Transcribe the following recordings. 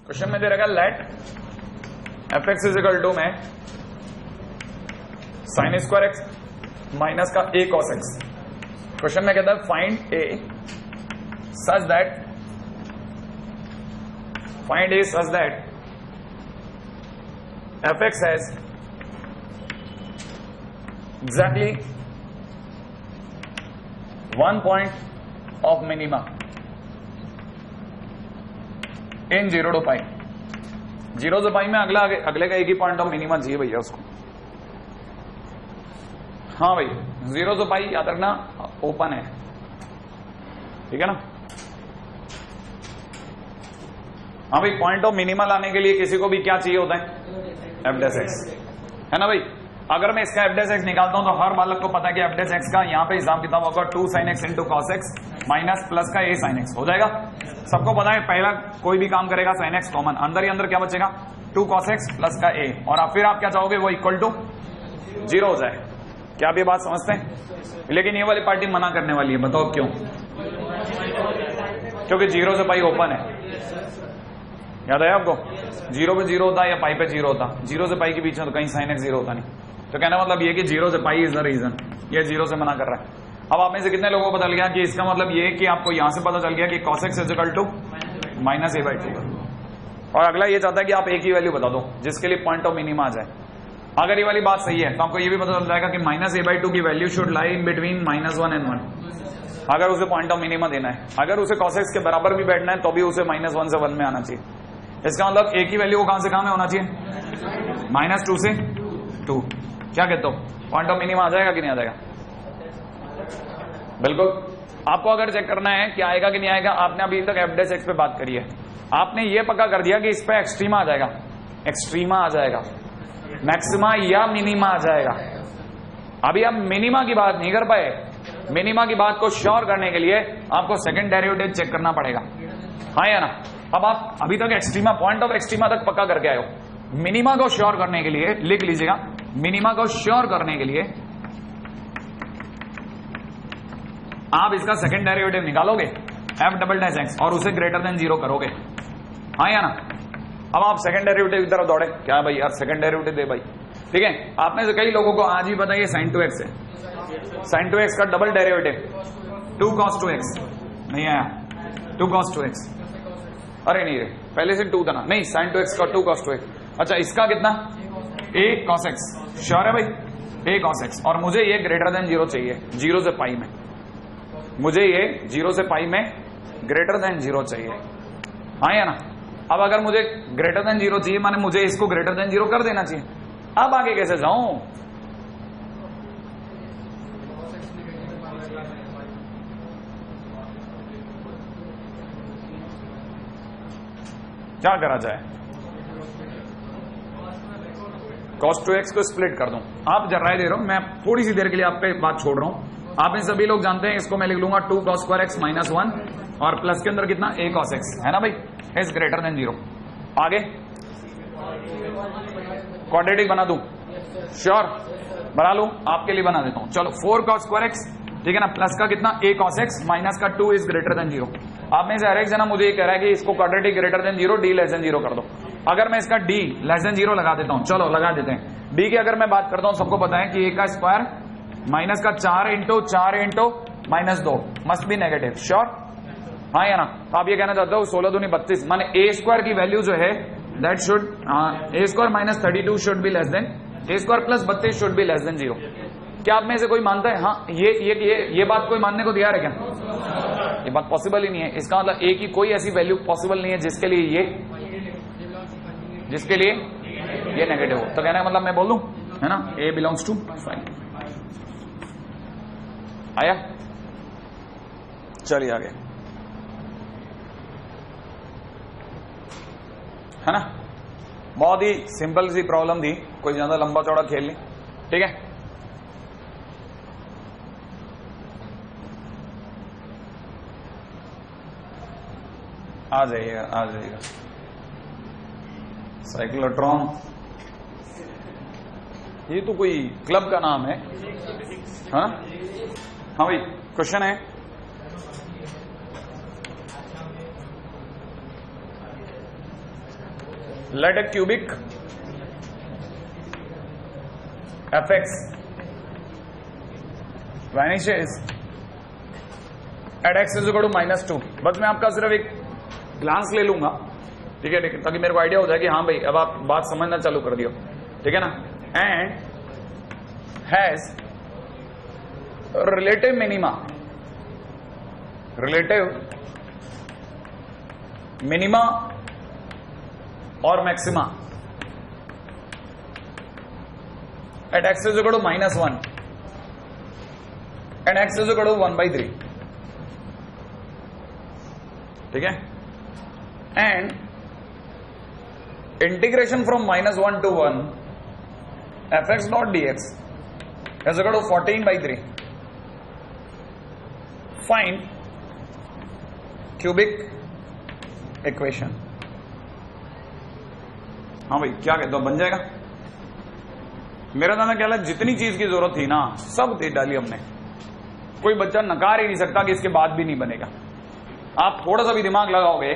Question में दे रखा let F x is equal to में साइन स्क्वायर एक्स माइनस का ए कॉस एक्स। क्वेश्चन में कहता है find A such that F X has exactly 1 point of minima in 0 to pi. 0 से पाई में अगले का एक ही पॉइंट ऑफ मिनिमा चाहिए भैया उसको। हाँ भाई 0 से पाई याद रखना ओपन है, ठीक है ना। हाँ भाई पॉइंट ऑफ मिनिमा लाने के लिए किसी को भी क्या चाहिए होता है, एफ डेस एक्स, है ना भाई। अगर मैं इसका एफ डेस एक्स निकालता हूं तो हर बालक को पता है कि एफ डेस एक्स का यहां पे हिसाब किताब होगा 2 sin x into cos x minus plus का a sin x हो जाएगा। सबको पता है पहला कोई भी काम करेगा sin x कॉमन, अंदर ही अंदर क्या बचेगा 2 cos x प्लस का a, और फिर आप क्या चाहोगे वो इक्वल टू 0 हो जाए। क्या आप ये बात समझते हैं? लेकिन ये वाली पार्टी मना करने वाली है, बताओ क्यों? क्योंकि 0 से पाई ओपन है, याद है आपको। 0 पे 0 होता या पाई पे 0 होता, 0 से पाई के बीच में तो कहीं sin x 0 होता नहीं। तो कहना मतलब ये कि 0 से पाई इज द रीजन, ये 0 से मना कर रहा है। अब आप में से कितने लोगों को पता गया कि इसका मतलब ये कि आपको यहां से पता चल गया कि cos x is equal to minus a/2, और अगला ये चाहता है कि आप एक ही वैल्यू बता दो जिसके लिए पॉइंट ऑफ मिनिमा आ जाए। अगर ये वाली बात सही है तो आपको ये भी पता चल जाएगा कि माइनस a/2 की value should lie in between -1 and 1 अगर उसे पॉइंट ऑफ मिनिमा देना है। अगर उसे cos x के बराबर भी बैठना है तो भी उसे -1 से 1 में आना चाहिए। इसका मतलब एक ही वैल्यू को कहां से कहां में होना चाहिए, -2 से 2। क्या कहते हो, पॉइंट ऑफ मिनिमा आ जाएगा कि नहीं आ जाएगा? बिल्कुल। आपको अगर चेक करना है कि आएगा कि नहीं आएगा, आपने अभी तक एफ डेस एक्स पे बात करी है, आपने ये पक्का कर दिया कि इस पे एक्सट्रीमा आ जाएगा, एक्सट्रीमा आ जाएगा, मैक्सिमा या मिनिमा आ जाएगा। अभी हम मिनिमा की बात नहीं कर पाए, मिनिमा की बात को श्योर करने के लिए आपको सेकंड डेरिवेटिव चेक करना पड़ेगा, हाँ या ना। अब आप अभी तक एक्सट्रीमा, पॉइंट ऑफ एक्सट्रीमा तक पक्का करके आए हो। मिनिमा को श्योर करने के लिए लिख लीजिएगा, मिनिमा को श्योर करने के लिए आप इसका सेकंड डेरिवेटिव निकालोगे एफ डबल डैश एक्स और उसे ग्रेटर देन 0 करोगे, हाँ या ना। अब आप सेकंड डेरिवेटिव की तरफ दौड़े, क्या भाई यार सेकंड डेरिवेटिव दे भाई, ठीक है। आप में से कई लोगों को आज ही पता है sin 2x है, sin 2x का डबल डेरिवेटिव 2 cos 2x नहीं आया, 2 cos 2x, अरे नहीं रे पहले से 2 था ना, नहीं sin 2x का 2 cos 2x। अच्छा इसका कितना, a cos x, श्योर है भाई a cos x, और मुझे ये ग्रेटर देन 0 चाहिए 0 से पाई में, मुझे ये 0 से पाई में ग्रेटर देन 0 चाहिए, हाँ या ना। अब अगर मुझे ग्रेटर देन 0 चाहिए माने मुझे इसको ग्रेटर देन 0 कर देना चाहिए। अब आगे कैसे जाऊं, क्या करा जाए, cos 2x को स्प्लिट कर दूं। आप जरा राय दे रहा हूं, मैं थोड़ी सी देर के लिए आप पे बात छोड़ रहा हूं। आप इन सभी लोग जानते हैं, इसको मैं लिख लूंगा 2 cos square x माइनस 1 और प्लस के अंदर कितना a cos x, है ना भाई, इज ग्रेटर देन 0। आगे क्वाड्रेटिक बना दूं, श्योर बना लूं, आपके लिए बना देता हूं। चलो 4 cos square x, ठीक है ना, प्लस का कितना a cos x माइनस का 2 इज ग्रेटर देन 0। आप में से हर एक जना मुझे ये कह रहा है कि इसको quadratic greater than 0 d less than 0 कर दो। अगर मैं इसका d लेस देन 0 लगा देता हूं, चलो लगा देते हैं। d की अगर मैं बात करता हूं, सबको पता है कि a का स्क्वायर माइनस का 4 into -2 must be negative, sure, हाँ या ना। तो आप ये कहना चाहते हो 16 दूनी 32 माने a स्क्वायर की वैल्यू जो है that should a square minus 32 should be less than a square plus 32 should be less than 0। क्या आप में से कोई मानता है? हाँ, ये बात कोई मानने को तैयार है क्या? ये बात पॉसिबल ही नहीं है। इसका मतलब a की कोई ऐसी वैल्यू पॉसिबल नहीं है जिसके लिए ये नेगेटिव हो। तो कहने का मतलब मैं बोल दूं, है ना, a बिलोंग्स टू 5। आया, चलिए आगे, है ना। बहुत ही सिंपल सी प्रॉब्लम थी, कोई ज्यादा लंबा चौड़ा खेल नहीं, ठीक है। आ जाइएगा साइक्लोट्रॉन, ये तो कोई क्लब का नाम है, हाँ हाँ भाई। क्वेश्चन है let a cubic fx vanishes at x is equal to -2। बस मैं आपका सिर्फ एक ग्लांस ले लूंगा, ठीक है, ताकि मेरे को आइडिया हो जाए कि हाँ भाई अब आप बात समझना चालू कर दियो, ठीक है ना। एंड हैज रिलेटिव मिनिमा और maxima at x is equal to -1 and x is equal to 1/3, ठीक है। And integration from -1 to 1 fx dot dx is equal to 14/3। Find cubic equation. हाँ भाई क्या कहते हो, बन जाएगा? मेरा दाना ख्याल है जितनी चीज की जरूरत थी ना सब दे डाली हमने, कोई बच्चा नकार ही नहीं सकता कि इसके बाद भी नहीं बनेगा। आप थोड़ा सा भी दिमाग लगाओगे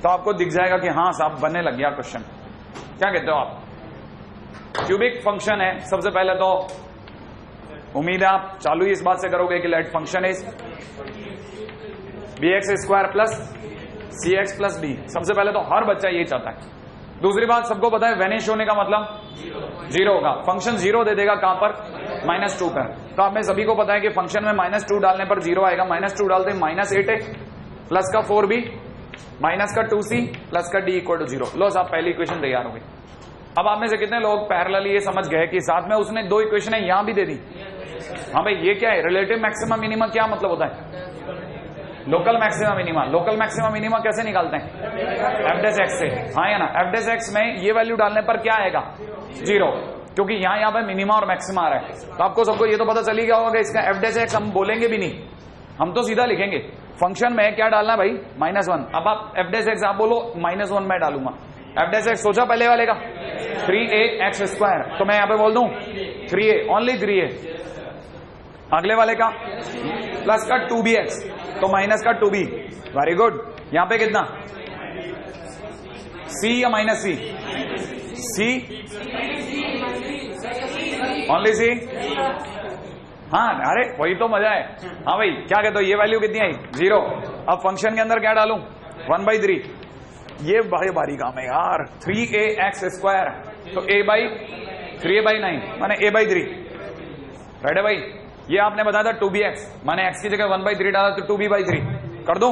तो आपको दिख जाएगा कि हाँ साहब बनने लग गया क्वेश्चन। क्या कहते हो आप? क्यूबिक फंक्शन है, सबसे पहले तो उम्मीद है आप चालू ही इस बात से करोगे कि let function is bx² plus cx plus d। सबसे पहले तो हर बच्चा ये चाहता है। दूसरी बात सबको पता है वेनिश होने का मतलब जीरो होगा। फंक्शन जीरो दे देगा कहां पर? -2 पर। तो आप में सभी को पता है कि फंक्शन में -2 डालने पर जीरो आएगा। -2 डालते -8 प्लस का 4b माइनस का 2c प्लस का d इक्वल टू 0। लो साहब पहली इक्वेशन तैयार हो गई। अब आप में से कितने लोग पैरेलल ये समझ गए कि साथ में उसने दो इक्वेशन यहां भी दे दी? हाँ भाई ये क्या है? रिलेटिव मैक्सिमम मिनिमम क्या मतलब होता है? Local maximum minima. Local maximum minima कैसे निकालते हैं? f' से। हाँ या ना, f' में ये वैल्यू डालने पर क्या आएगा? 0, क्योंकि यहाँ पे मिनिमा और मैक्सिमा आ रहा है। तो आपको सबको ये तो पता चली गया होगा इसका f' हम बोलेंगे भी नहीं, हम तो सीधा लिखेंगे। फंक्शन में क्या डालना भाई? -1। अब आप f' आप बोलो -1 में डालूंगा। f' सोचा पहले वाले का 3ax², तो मैं यहाँ पे बोल दूं 3a, ओनली 3a। अगले वाले का प्लस का 2bx, तो माइनस का 2b। Very good. यहां पे कितना? c या -c? c, only c। हाँ अरे वही तो मजा है। हाँ भाई क्या कहते हो, ये वैल्यू कितनी आई? 0। अब फंक्शन के अंदर क्या डालूं? 1/3। ये बड़े बारी काम है यार। 3ax², तो a/3a/9 माने a/3। राइट है भाई। ये आपने बताया था 2bx, माने x की जगह 1/3 डाला तो 2b/3 कर दो।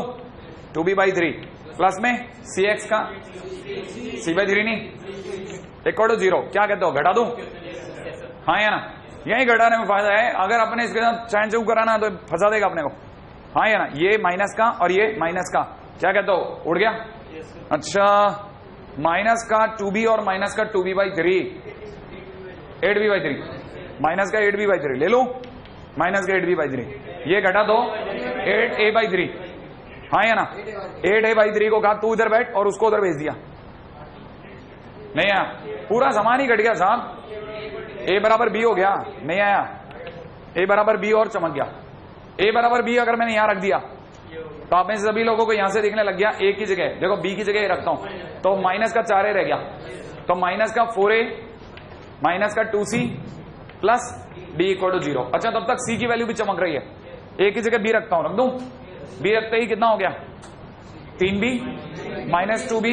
2b/3 प्लस में cx का c/3 नहीं इक्वल टू 0। क्या कहते हो, घटा दूं? हाँ या ना, यही घटाने में फायदा है। अगर अपने इसके साथ चैन चूक कराना तो फंसा देगा अपने को। हाँ या ना, ये माइनस का और ये माइनस का क्या कहते हो, उड़ गया। अच्छा माइनस का 2b और माइनस का 2b/3 8b/3 माइनस का 8b/3 ले लो, माइनस का 8b/3 ये घटा दो 8a/3। हाँ या ना, 8a/3 को कहा तू इधर बैठ और उसको उधर भेज दिया। नहीं आया, पूरा सामान ही घट गया साहब। a बराबर b हो गया, नहीं आया। a बराबर b और चमक गया। a बराबर b अगर मैंने यहां रख दिया तो आप में से सभी लोगों को यहां से दिखने लग गया a की जगह, देखो b की जगह रखता हूं तो माइनस का 4a रह गया, तो माइनस का 4a माइनस का 2c plus d equal to 0। अच्छा तब तक c की वैल्यू भी चमक रही है। a की जगह b रखता हूं, रख दूं। b रखते ही कितना हो गया? 3b minus 2b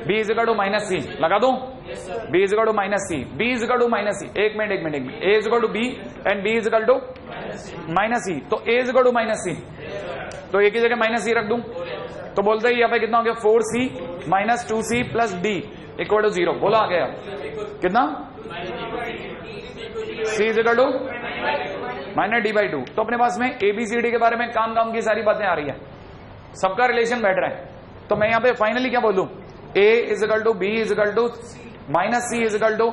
b is equal to -c लगा दूं। b is equal to -c, b is equal to -c। एक minute a is equal to b and b is equal to -c, तो a is equal to -c, तो a की जगह -c रख दूं तो बोलते ही यहाँ पे कितना हो गया? 4c minus 2c plus d equal to 0। बोला आ गया कितना? c is equal to -d/2। तो अपने पास में ABCD के बारे में काम की सारी बातें आ रही है, सबका रिलेशन बैठ रहा है। तो मैं यहाँ पे फाइनली क्या बोलूं? a is equal to b is equal to -c is equal to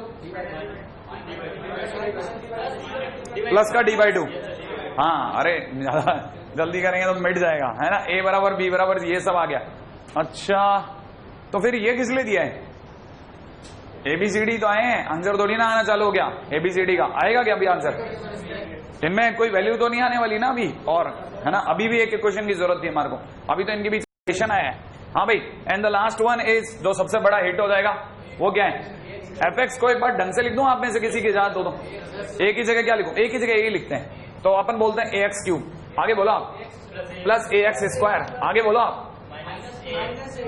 plus का d/2। हाँ अरे जल्दी करेंगे तो मिट जाएगा, है ना। a बराबर b बराबर ये सब आ गया। अच्छा तो फिर ये किस लिए दिया है? ABCD तो आए हैं, आंसर थोड़ी ना आना चालू हो गया। ABCD का आएगा क्या अभी आंसर? इनमें कोई वैल्यू तो नहीं आने वाली ना अभी, और है ना अभी भी एक क्वेश्चन की जरूरत थी हमारे को, अभी तो इनकी भी क्वेश्चन आया है। हाँ भाई, and the last one is जो सबसे बड़ा हिट हो जाएगा वो क्या है fx को एक बार ढंग से लिख दूं आप में से किसी की इजाजत हो तो एक ही जगह क्या लिखूं एक ही जगह ए लिखते हैं तो अपन बोलते हैं ax क्यूब आगे बोलो आप प्लस ax स्क्वायर आगे बोलो आप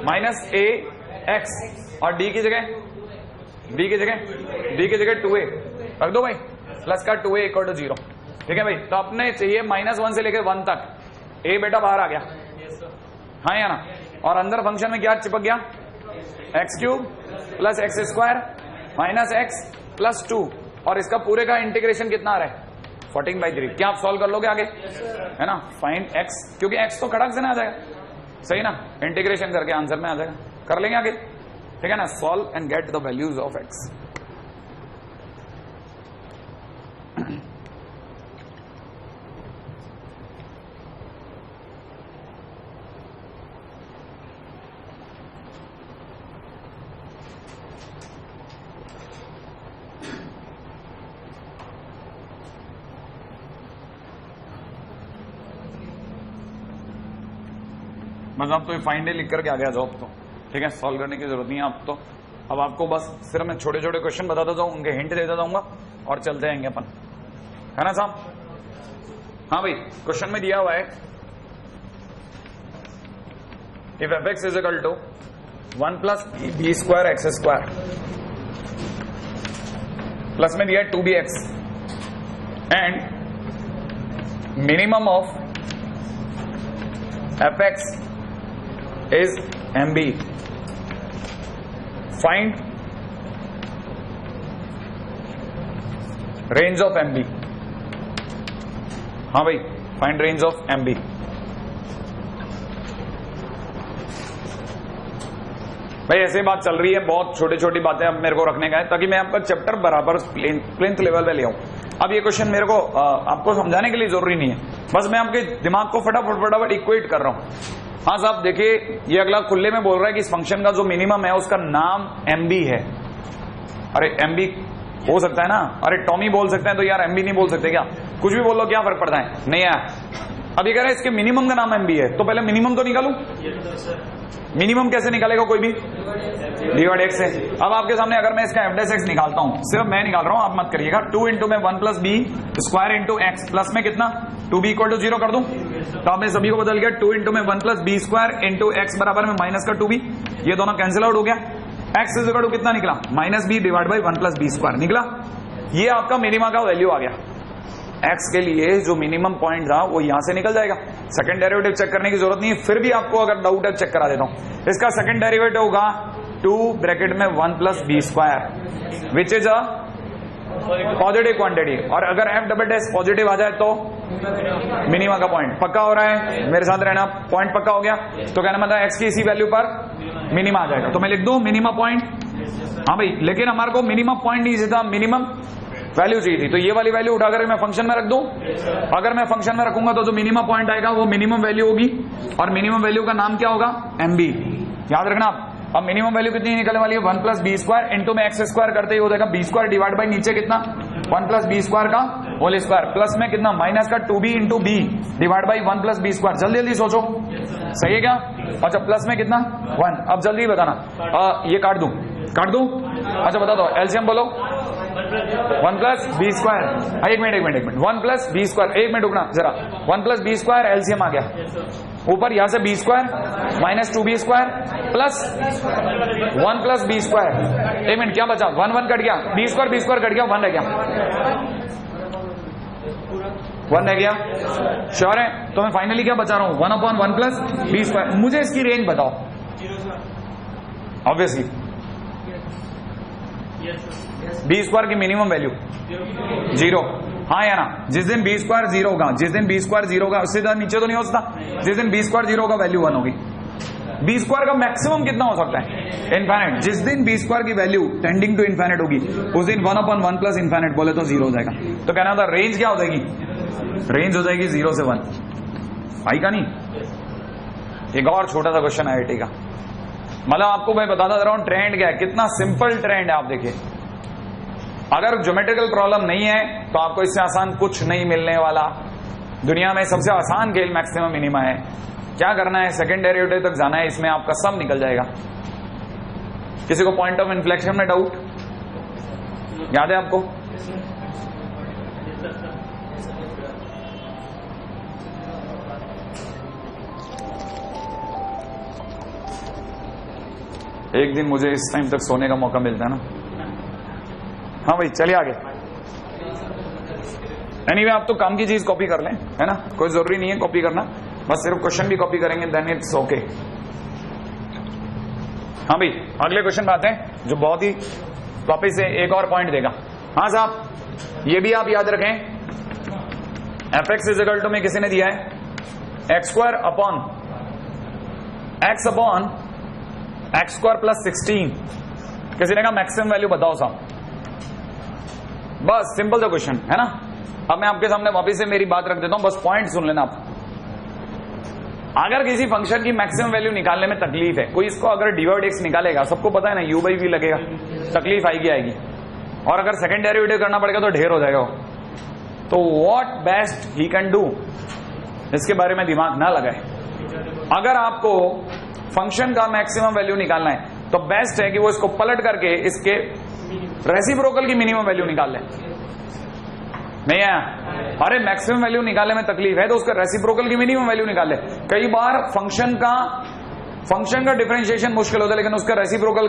माइनस ax और d की जगह 2a रख दो भाई प्लस का 2a इक्वल टू 0 ठीक है भाई तो अपने चाहिए -1 से लेकर 1 तक a बेटा बाहर आ गया हाँ या ना और अंदर फंक्शन में क्या चिपक गया x cube plus x square minus x plus 2 और इसका पूरे का इंटीग्रेशन कितना आ रहा है 14/3 क्या आप सॉल्व कर लोगे आगे है ना फाइंड एक्स क्योंकि एक्स तो खड़क से ना आ जाएगा सही ना इंटीग्रेशन करके आंसर में आ जाएगा कर लेंगे आगे ठीक है ना solve and get the values of x बस आप तो फाइंड लिख करके आ गया जॉब तो ठीक है सॉल्व करने की जरूरत नहीं है आप तो अब आपको बस सिर्फ मैं छोटे छोटे क्वेश्चन बताता जाऊं उनके हिंट देता जाऊंगा और चलते रहेंगे अपन है ना साहब हाँ भाई क्वेश्चन में दिया हुआ है if fx is equal to 1 plus b square x square plus में दिया है 2bx and minimum of fx is MB. Find range of MB. हाँ भाई find range of MB. भाई ऐसे बात चल रही है बहुत छोटी छोटी बातें अब मेरे को रखने का है ताकि मैं आपका चैप्टर बराबर प्लेन्थ लेवल पे ले आऊं अब ये क्वेश्चन मेरे को आपको समझाने के लिए जरूरी नहीं है बस मैं आपके दिमाग को फटाफट इक्वेट कर रहा हूं हाँ साहब देखिए ये अगला खुले में बोल रहा है कि इस फंक्शन का जो मिनिमम है उसका नाम MB है अरे MB हो सकता है ना अरे टॉमी बोल सकते हैं तो यार MB नहीं बोल सकते क्या कुछ भी बोल लो क्या फर्क पड़ता है नहीं यार अब ये कह रहा है इसके मिनिमम का नाम MB है तो पहले मिनिमम तो निकालू मिनिमम कैसे निकालेगा कोई भी डिवाइड एक्स है अब आपके सामने अगर मैं इसका f' निकालता हूं सिर्फ मैं निकाल रहा हूं आप मत करिएगा 2 इंटू में 1 plus b square into x plus में कितना 2b इक्वल टू 0 कर दूं तो आपने सभी को बदल गया 2 इंटू में 1 plus b square into x बराबर में माइनस का 2b ये दोनों कैंसिल आउट हो गया एक्स इज इक्वल टू कितना निकला minus b divide by 1 plus b square निकला ये आपका मिनिमा का वैल्यू आ गया एक्स के लिए जो मिनिमम पॉइंट था वो यहां से निकल जाएगा सेकंड डेरिवेटिव चेक करने की जरूरत नहीं है फिर भी आपको अगर डाउट है चेक करा देता हूं इसका सेकंड डेरिवेटिव होगा 2 ब्रैकेट में 1 plus b square which is a positive quantity और अगर एफ डबल डैश पॉजिटिव आ जाए तो मिनिमा का पॉइंट पक्का हो रहा है मेरे साथ रहना पॉइंट पक्का हो गया तो कहना मतलब एक्स की इसी वैल्यू पर मिनिमा आ जाएगा तो मैं लिख दूं मिनिमा पॉइंट हाँ भाई लेकिन हमारे को मिनिमम पॉइंट नहीं चाहिए था मिनिमम वैल्यू चाहिए थी तो ये वाली वैल्यू उठाकर मैं फंक्शन में रख दूं अगर मैं फंक्शन में रखूंगा तो जो मिनिमम पॉइंट आएगा वो मिनिमम वैल्यू होगी और मिनिमम वैल्यू का नाम क्या होगा MB याद रखना आप अब मिनिमम वैल्यू कितनी निकलने वाली है 1 प्लस बी स्क्वायर इंटू में एक्स स्क्वायर करते ही हो जाएगा बी स्क्वायर डिवाइड बाई नीचे कितना 1 प्लस बी स्क्वायर का होल स्क्वायर प्लस में कितना माइनस का 2b into b divide by 1 plus b square जल्दी जल्दी सोचो सही है क्या अच्छा प्लस में कितना 1 अब जल्दी बताना ये काट दूं अच्छा बता दो एलसीएम बोलो 1 प्लस बी स्क्वायर एक मिनट 1 प्लस बी स्क्वायर एक मिनट रुकना जरा 1 प्लस बी स्क्वायर एलसीएम आ गया ऊपर यहां से b square minus 2b square plus 1 plus b square एक मिनट क्या बचा 1 कट गया बी स्क्वायर कट गया 1 रह गया 1 रह गया श्योर है तो मैं फाइनली क्या बचा रहा हूं 1/1 प्लस बी स्क्वायर मुझे इसकी रेंज बताओ ऑब्वियसली बी स्क्वायर की मिनिमम वैल्यू 0 हाँ या ना जिस दिन बी स्क्वायर 0 होगा उससे ज्यादा नीचे तो नहीं हो सकता जिस दिन बी स्क्वायर 0 होगा वैल्यू 1 होगी बी स्क्वायर का मैक्सिमम कितना हो सकता है इनफाइनाइट जिस दिन बी स्क्वायर की वैल्यू टेंडिंग टू इनफाइनाइट होगी उस दिन 1/1 प्लस इनफाइनाइट बोले तो 0 हो जाएगा तो कहना था रेंज क्या हो जाएगी रेंज हो जाएगी 0 से 1 आई का नहीं एक और छोटा सा क्वेश्चन है IIT का मतलब आपको मैं बताता जा रहा हूं ट्रेंड क्या है कितना सिंपल ट्रेंड है आप देखिए अगर ज्योमेट्रिकल प्रॉब्लम नहीं है तो आपको इससे आसान कुछ नहीं मिलने वाला दुनिया में सबसे आसान खेल मैक्सिमम मिनिमा है क्या करना है सेकंड डेरिवेटिव तक जाना है इसमें आपका सब निकल जाएगा किसी को पॉइंट ऑफ इन्फ्लेक्शन में डाउट याद है आपको? एक दिन मुझे इस टाइम तक सोने का मौका मिलता है ना। हाँ भाई चलिए आगे। एनीवे आप तो काम की चीज कॉपी कर लें, है ना, कोई जरूरी नहीं है कॉपी करना, बस सिर्फ क्वेश्चन भी कॉपी करेंगे देन इट्स ओके। हाँ भाई अगले क्वेश्चन पे आते हैं जो बहुत ही वापिस से एक और पॉइंट देगा। हाँ साहब ये भी आप याद रखें, fx इज इक्वल टू में किसी ने दिया है x square upon x square plus 16, किसी ने कहा मैक्सिमम वैल्यू बताओ साहब। बस सिंपल सा क्वेश्चन है ना। अब मैं आपके सामने वापिस से मेरी बात रख देता हूं, बस पॉइंट सुन लेना आप। अगर किसी फंक्शन की मैक्सिमम वैल्यू निकालने में तकलीफ है, कोई इसको अगर dy/dx निकालेगा, सबको पता है ना u बाई वी लगेगा, तकलीफ आएगी। और अगर सेकंड डेरिवेटिव करना पड़ेगा तो ढेर हो जाएगा वो। तो what best he can do, इसके बारे में दिमाग ना लगाए। अगर आपको फंक्शन का मैक्सिमम वैल्यू निकालना है तो बेस्ट है कि वो इसको पलट करके इसके रेसिप्रोकल की मिनिमम वैल्यू निकाल लें। नहीं है, अरे मैक्सिमम वैल्यू निकालने में तकलीफ है तो उसका रेसिप्रोकल की मिनिमम वैल्यू निकाल ले। कई बार फंक्शन का डिफरेंशिएशन मुश्किल होता है, लेकिन उसका रेसिप्रोकल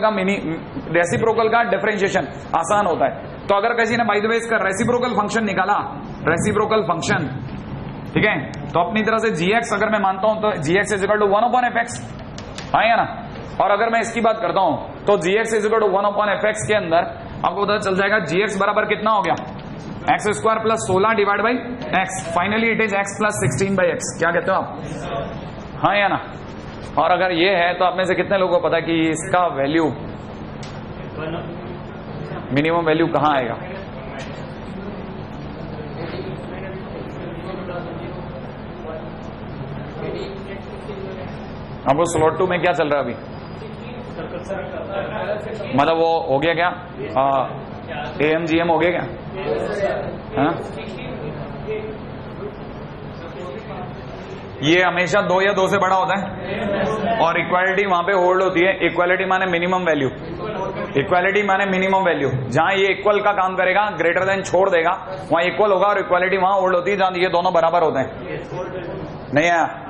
का डिफरेंशिएशन आसान होता है। तो अगर किसी ने बाय द वे इसका रेसिप्रोकल फंक्शन निकाला, रेसिप्रोकल फंक्शन, ठीक है, तो अपनी तरह से gx अगर मैं मानता हूं तो gx is equal to 1/fx, आएगा ना। और अगर मैं इसकी बात करता हूं तो gx is equal to 1/fx के अंदर आपको पता चल जाएगा gx बराबर कितना हो गया, x square plus 16 divide by x, finally it is x plus 16 by x. क्या कहते हो आप, हाँ या ना? और अगर ये है तो आप में से कितने लोगों को पता है कि इसका वैल्यू मिनिमम वैल्यू कहां आएगा? अब वो स्लॉट 2 में क्या चल रहा है अभी, मतलब वो हो गया क्या, AMGM हो गया क्या? हाँ? ये हमेशा 2 या 2 से बड़ा होता है और इक्वालिटी वहां पे होल्ड होती है। इक्वालिटी माने मिनिमम वैल्यू, इक्वालिटी माने मिनिमम वैल्यू। जहां ये इक्वल का काम करेगा, ग्रेटर देन छोड़ देगा, वहां इक्वल होगा और इक्वालिटी वहां होल्ड होती है जहां ये दोनों बराबर होते हैं। नहीं है,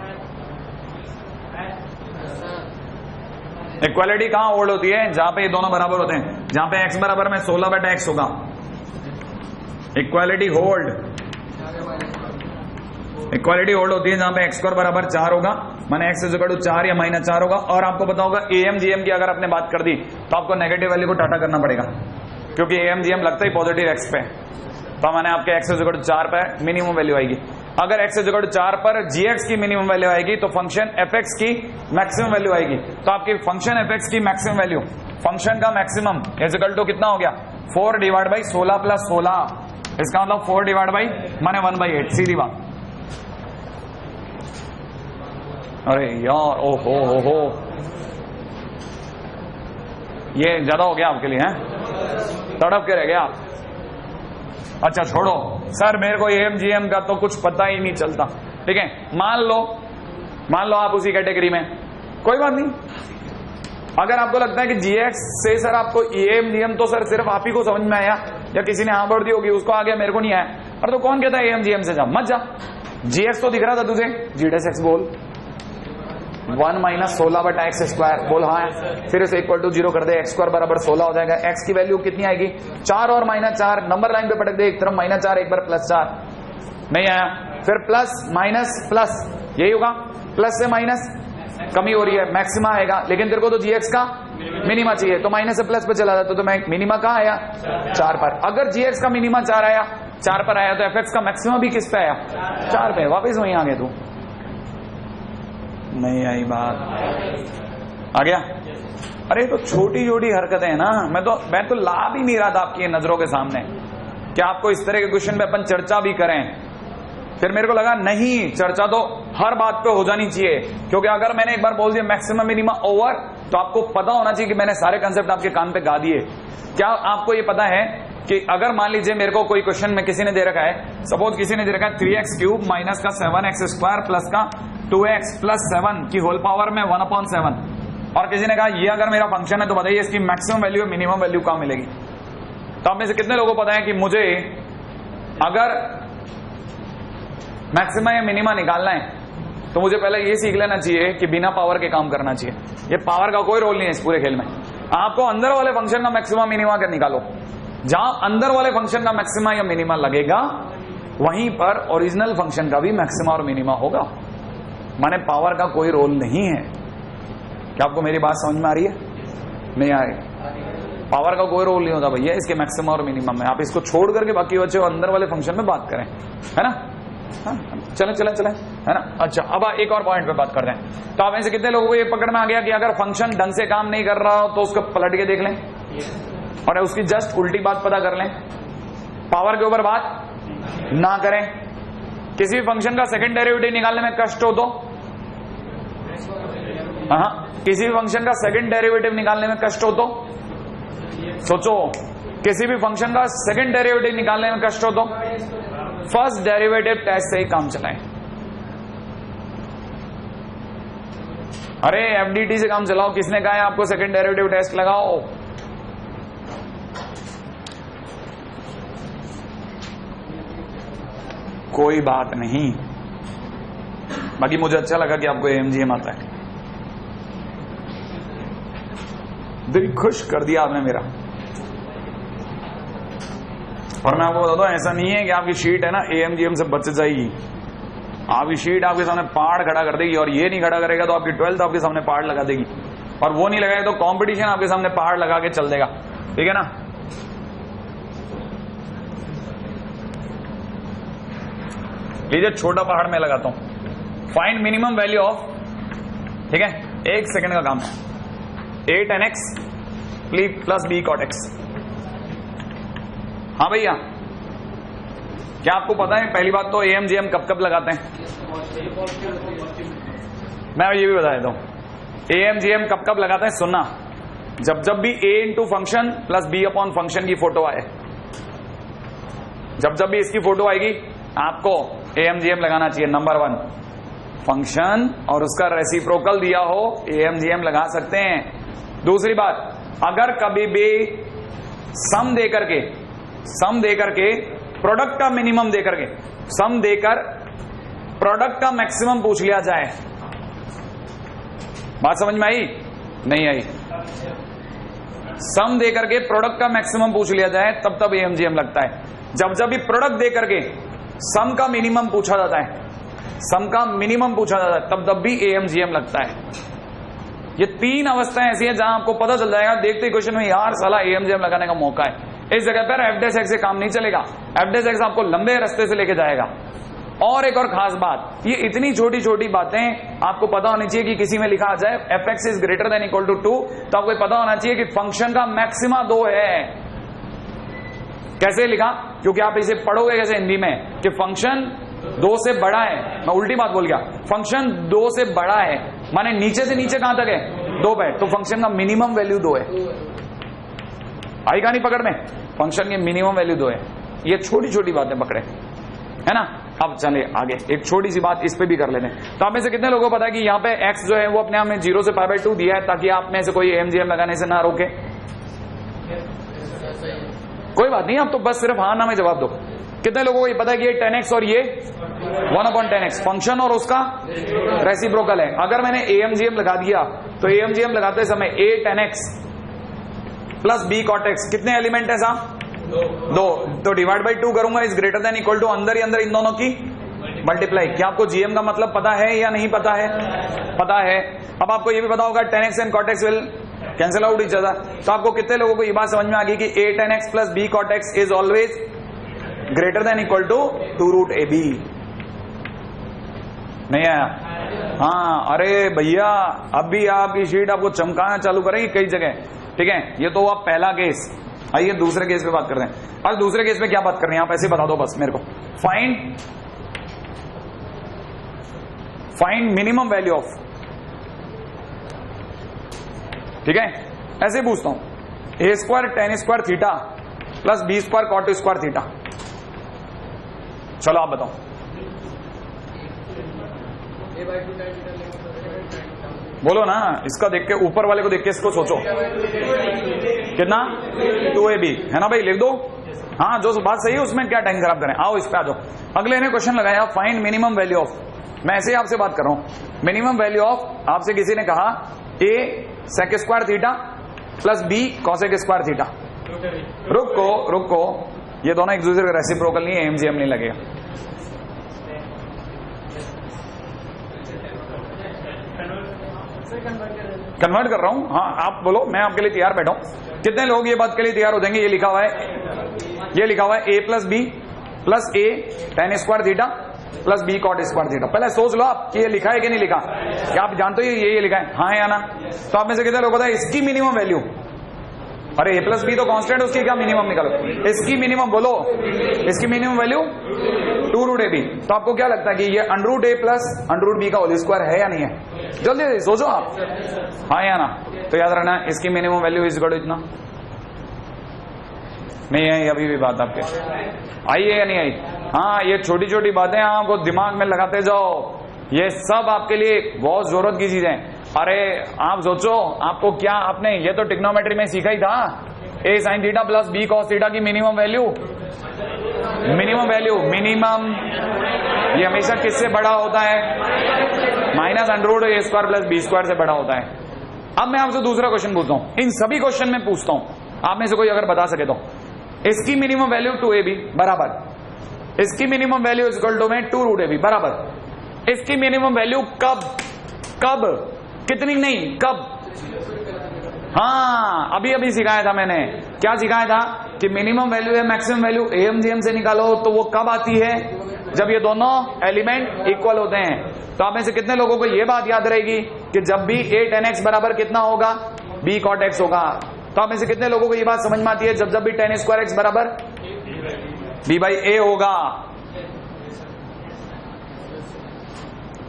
इक्वालिटी कहां होल्ड होती है, जहां पे ये दोनों बराबर होते हैं। जहां पे x बराबर में 16/x होगा, इक्वालिटी होल्ड होती है जहां पे x स्क्वायर बराबर 4 होगा, माने x इज इक्वल टू 4 या -4 होगा। और आपको पता होगा AMGM की अगर आपने बात कर दी तो आपको नेगेटिव वैल्यू को टाटा करना पड़ेगा, क्योंकि AMGM लगता ही पॉजिटिव x पे, तो माने आपके x इज इक्वल टू 4 पे मिनिमम वैल्यू आएगी। अगर x इज इक्वल टू 4 पर gx की मिनिमम वैल्यू आएगी तो फंक्शन fx की मैक्सिमम वैल्यू आएगी। तो आपकी फंक्शन fx की मैक्सिमम वैल्यू, फंक्शन का मैक्सिमम इज इक्वल टू कितना हो गया, 4 डिवाइड बाई 16 प्लस 16, इसका मतलब 4 डिवाइड बाई माने 1/8, सीधी बात। अरे यार ओ हो ये ज्यादा हो गया आपके लिए, हैं तड़प के रह गया आप। अच्छा छोड़ो सर, मेरे को AMGM का तो कुछ पता ही नहीं चलता, ठीक है। मान लो आप उसी कैटेगरी में, कोई बात नहीं। अगर आपको लगता है कि GX से सर आपको AMGM तो सर सिर्फ आप ही को समझ में आया या किसी ने हाँ बढ़ दी होगी, उसको आ गया, मेरे को नहीं आया, और तो कौन कहता है AMGM से जा, मत जा। GX तो दिख रहा था तुझे, G'(x) बोल 1 - 16/x स्क्वायर बोल, हाँ, फिर इसे इक्वल टू 0 कर दे, x स्क्वायर बराबर 16 हो जाएगा। x की वैल्यू कितनी आएगी, 4 और -4, नंबर लाइन पे पटक दे, एक तरफ -4 एक बार +4, नहीं आया, फिर प्लस माइनस प्लस, यही होगा, प्लस से माइनस कमी हो रही है, मैक्सिमा आएगा, लेकिन तेरे को तो GX का मिनिमा चाहिए, तो माइनस से प्लस पे चला जाता, तो मैं मिनिमा कहाँ आया, 4 पर। अगर GX का मिनिमा 4 पर आया तो fx का मैक्सिमा भी किस पे आया, 4 पे। वापिस वहीं आ गया तू, नहीं आई बात, आ गया। अरे तो छोटी छोटी हरकतें हैं ना, मैं तो ला भी नहीं रहा था आपकी नजरों के सामने कि आपको इस तरह के क्वेश्चन पे अपन चर्चा भी करें। फिर मेरे को लगा नहीं, चर्चा तो हर बात पे हो जानी चाहिए, क्योंकि अगर मैंने एक बार बोल दिया मैक्सिमम मिनिमा ओवर, तो आपको पता होना चाहिए कि मैंने सारे कंसेप्ट आपके कान पे गा दिए। क्या आपको ये पता है कि अगर मान लीजिए मेरे को कोई क्वेश्चन में किसी ने दे रखा है, सपोज किसी ने दे रखा है 3x³ माइनस का 7x² प्लस का 2x + 7 की होल पावर में 1/7, और किसी ने कहा ये अगर मेरा फंक्शन है तो बताइए इसकी मैक्सिमम वैल्यू और मिनिमम वैल्यू कहां मिलेगी। तो आप में से कितने लोगों को पता है कि मुझे अगर मैक्सिमा या मिनिमा निकालना है तो मुझे पहले ये सीख लेना चाहिए कि बिना पावर के काम करना चाहिए। ये पावर का कोई रोल नहीं है इस पूरे खेल में। आपको अंदर वाले फंक्शन का मैक्सिमा मिनिमा कर निकालो, जहां अंदर वाले फंक्शन का मैक्सिमा या मिनिमा लगेगा वहीं पर ओरिजिनल फंक्शन का भी मैक्सिमा और मिनिमा होगा। माने पावर का कोई रोल नहीं है। क्या आपको मेरी बात समझ में आ रही है? नहीं आ रही? पावर का कोई रोल नहीं होता भैया इसके मैक्सिमम और मिनिमम में। आप इसको छोड़ करके बाकी बच्चे अंदर वाले फंक्शन में बात करें, है ना? चले चले चले, है ना? अच्छा, अब एक और पॉइंट पे बात करते हैं। तो आप ऐसे कितने लोगों को ये पकड़ में आ गया कि अगर फंक्शन ढंग से काम नहीं कर रहा हो तो उसको पलट के देख लें और उसकी जस्ट उल्टी बात पता कर लें। पावर के ऊपर बात ना करें। किसी भी फंक्शन का सेकंड डेरिवेटिव निकालने में कष्ट हो तो किसी भी फंक्शन का सेकंड डेरिवेटिव निकालने में कष्ट हो तो सोचो, किसी भी फंक्शन का सेकंड डेरिवेटिव निकालने में कष्ट हो तो फर्स्ट डेरिवेटिव टेस्ट से ही काम चलाएं। अरे एफडीटी से काम चलाओ, किसने कहा है आपको सेकंड डेरिवेटिव टेस्ट लगाओ? कोई बात नहीं। बाकी मुझे अच्छा लगा कि आपको एएमजीएम आता है, दिल खुश कर दिया आपने मेरा। और मैं आपको बता दूं, ऐसा नहीं है कि आपकी शीट है ना एएमजीएम से बच जाएगी। आपकी शीट आपके सामने पहाड़ खड़ा कर देगी, और ये नहीं खड़ा करेगा तो आपकी 12th आपके सामने पहाड़ लगा देगी, और वो नहीं लगाएगा तो कंपटीशन आपके सामने पहाड़ लगा के चल देगा। ठीक है ना? लीजिए छोटा पहाड़ में लगाता हूं। फाइंड मिनिमम वैल्यू ऑफ, ठीक है, 1 सेकंड का काम है, a tan x plus b cot x। हाँ भैया, क्या आपको पता है पहली बात तो एएमजीएम कब कब लगाते हैं? मैं ये भी बता देता हूं एएमजीएम कब कब लगाते हैं। सुनना, जब जब भी a into function plus b upon function की फोटो आए, जब जब भी इसकी फोटो आएगी आपको एएमजीएम लगाना चाहिए। नंबर 1, फंक्शन और उसका रेसिप्रोकल दिया हो एएमजीएम लगा सकते हैं। दूसरी बात, अगर कभी भी सम देकर के प्रोडक्ट का मिनिमम देकर के, सम देकर प्रोडक्ट का मैक्सिमम पूछ लिया जाए, बात समझ में आई? नहीं आई? सम देकर के प्रोडक्ट का मैक्सिमम पूछ लिया जाए तब तब एएमजीएम लगता है। जब जब भी प्रोडक्ट देकर के सम का मिनिमम पूछा जाता है, सम का मिनिमम पूछा जाता है, तब तब भी एएमजीएम लगता है। ये 3 अवस्थाएं ऐसी हैं जहां आपको पता चल जाएगा देखते ही क्वेश्चन में, यार साला एएमजीएम लगाने का मौका है। इस जगह पर एफडेस से काम नहीं चलेगा। एफडेस आपको लंबे रास्ते से लेके जाएगा। और एक और खास बात, ये इतनी छोटी छोटी बातें आपको पता होनी चाहिए कि किसी में लिखा आ जाए f x is greater than equal to 2, तो आपको पता होना चाहिए कि फंक्शन का मैक्सिमा 2 है। कैसे लिखा? क्योंकि आप इसे पढ़ोगे कैसे हिंदी में कि फंक्शन 2 से बड़ा है। मैं उल्टी बात बोल गया, फंक्शन 2 से बड़ा है, माने नीचे से नीचे कहां तक है? 2 पे, तो फंक्शन का मिनिमम वैल्यू 2 है। आई कहानी पकड़ में? फंक्शन की मिनिमम वैल्यू 2 है। ये छोटी छोटी बातें पकड़े, है ना? अब चले आगे, एक छोटी सी बात इस पे भी कर लेते हैं। तो आप में से कितने लोगों को पता है कि यहाँ पे x जो है वो अपने आप में 0 से π/2 दिया है ताकि आप में से कोई एएमजीएम लगाने से ना रोके? कोई बात नहीं, आप तो बस सिर्फ हाँ ना में जवाब दो। कितने लोगों को ये पता है कि ये 10x और ये 1/10x फंक्शन और उसका रेसिप्रोकल है? अगर मैंने एएमजीएम लगा दिया तो एएमजीएम लगाते समय a tan x plus b cot x कितने एलिमेंट है साहब? 2। तो डिवाइड बाई 2 करूंगा, is greater than equal to अंदर ही अंदर इन दोनों की मल्टीप्लाई। क्या आपको जीएम का मतलब पता है या नहीं पता है? पता है। अब आपको ये भी पता होगा 10x and cot x will cancel out each other. तो आपको कितने लोगों को ये बात समझ में आ गई कि a tan x plus b cot x is always greater than equal to 2√ab? नहीं आया? हाँ, अरे भैया अब भी आपकी शीट आपको चमकाना चालू करेगी कई जगह। ठीक है, ये तो हुआ पहला केस। आइए दूसरे केस पे बात करते हैं। और दूसरे केस पे क्या बात करनी है आप ऐसे बता दो बस मेरे को। फाइंड मिनिमम वैल्यू ऑफ, ठीक है, ऐसे पूछता हूं a² tan² theta plus b² cot² theta. चलो आप बताओ। बोलो ना, इसका देख के, ऊपर वाले को देख के इसको सोचो कितना 2ab है ना भाई, लिख दो। हाँ, जो बात सही है उसमें क्या टाइम खराब करें। आओ इस पे आ जाओ। अगले ने क्वेश्चन लगाया फाइंड मिनिमम वैल्यू ऑफ, मैं ऐसे ही आपसे बात कर रहा हूं, मिनिमम वैल्यू ऑफ, आपसे किसी ने कहा a sec square theta plus b cosec square theta. रुको, ये दोनों एक दूसरे का रेसिप्रोकल नहीं है, एमजीएम नहीं लगेगा। कन्वर्ट कर रहा हूं, हाँ आप बोलो, मैं आपके लिए तैयार बैठा हूं। कितने लोग ये बात के लिए तैयार हो जाएंगे? ये लिखा हुआ है a plus b plus a tan square theta plus b cot square theta. पहले सोच लो आप कि ये लिखा है कि नहीं लिखा, क्या आप जानते हो ये लिखा है, हाँ या ना? तो आप में से कितने लोग पता है इसकी मिनिमम वैल्यू? अरे a प्लस बी तो कांस्टेंट है, उसकी क्या मिनिमम निकालो, इसकी मिनिमम बोलो, इसकी मिनिमम वैल्यू 2√ab। तो आपको क्या लगता है कि ये √a प्लस √b का होल स्क्वायर है या नहीं है? जल्दी सोचो आप, हाँ या ना? तो याद रखना इसकी minimum value is equal to इतना। नहीं है अभी भी बात आपके आई है या नहीं आई? हाँ, ये छोटी छोटी बातें आपको दिमाग में लगाते जाओ, ये सब आपके लिए बहुत जरूरत की चीजें। अरे आप सोचो, आपको क्या, आपने ये तो ट्रिग्नोमेट्री में सीखा ही था, a sin theta plus b cos theta की मिनिमम वैल्यू, मिनिमम ये हमेशा किससे बड़ा होता है? Minus √a square plus b square से बड़ा होता है। अब मैं आपसे दूसरा क्वेश्चन पूछता हूं, इन सभी क्वेश्चन में पूछता हूं, आप में से कोई अगर बता सके तो। इसकी मिनिमम वैल्यू 2ab बराबर, इसकी minimum value is equal to में 2√ab बराबर। इसकी मिनिमम वैल्यू कब, कितनी नहीं, कब? हाँ, अभी सिखाया था मैंने। क्या सिखाया था कि मिनिमम वैल्यू है मैक्सिमम वैल्यू एएमजीएम से निकालो, तो वो कब आती है? जब ये दोनों एलिमेंट इक्वल होते हैं। तो आप में से कितने लोगों को ये बात याद रहेगी कि जब भी a tan x बराबर कितना होगा? b cot x होगा। तो आप में से कितने लोगों को ये बात समझ में आती है जब भी tan स्क्वायर x बराबर b बाई a होगा?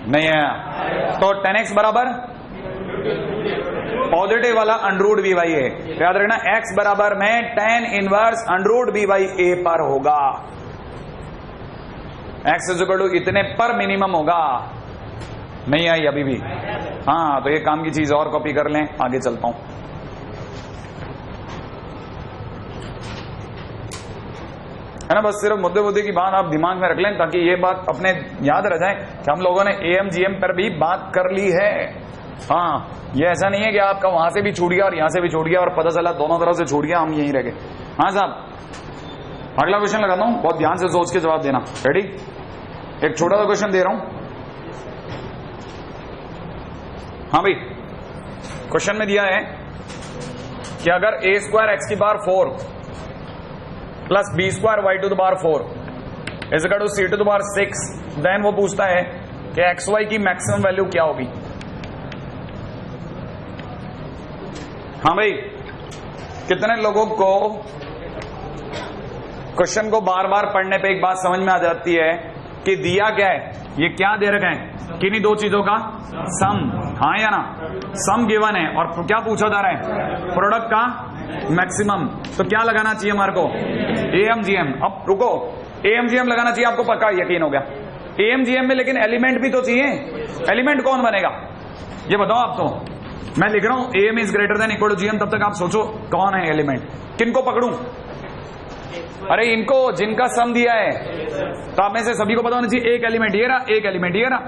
नहीं है। तो tan x बराबर पॉजिटिव वाला √b बाई a, याद रखना x बराबर में tan inverse √b by a पर होगा। x इज इक्वल टू इतने पर मिनिमम होगा। नहीं आई अभी भी? हाँ, तो ये काम की चीज और कॉपी कर लें, आगे चलता हूं। है ना, बस सिर्फ मुद्दे की बात आप दिमाग में रख लें ताकि ये बात अपने याद रह जाए कि हम लोगों ने एएमजीएम पर भी बात कर ली है। हाँ, ये ऐसा नहीं है कि आपका वहां से भी छूट गया और यहां से भी छूट गया और पता चला दोनों तरफ से छूट गया, हम यहीं रह गए। हाँ साहब, अगला क्वेश्चन लगाता हूं, बहुत ध्यान से सोच के जवाब देना। रेडी? एक छोटा सा क्वेश्चन दे रहा हूं। हाँ भाई, क्वेश्चन में दिया है कि अगर a स्क्वायर एक्स की power 4 plus b square y to the power 4 is equal to c to the power 6, then वो पूछता है कि एक्स वाई की मैक्सिमम वैल्यू क्या होगी। हाँ भाई, कितने लोगों को क्वेश्चन को बार बार पढ़ने पे एक बात समझ में आ जाती है कि दिया क्या है, ये क्या दे रखा है, किन्हीं दो चीजों का सम, हाँ या ना? सम गिवन है और क्या पूछा जा रहा है? प्रोडक्ट का मैक्सिमम। तो क्या लगाना चाहिए हमारे को? एएमजीएम। अब रुको, एएमजीएम लगाना चाहिए, आपको पक्का यकीन हो गया एएमजीएम में, लेकिन एलिमेंट भी तो चाहिए। एलिमेंट कौन बनेगा ये बताओ आप। तो मैं लिख रहा हूं AM is greater than equal to GM, तब तक आप सोचो कौन है एलिमेंट, किनको पकड़ूं? अरे इनको, जिनका सम दिया है। तो आप में से सभी को पता होना चाहिए एक एलिमेंट ये रहा, एक एलिमेंट ये रहा।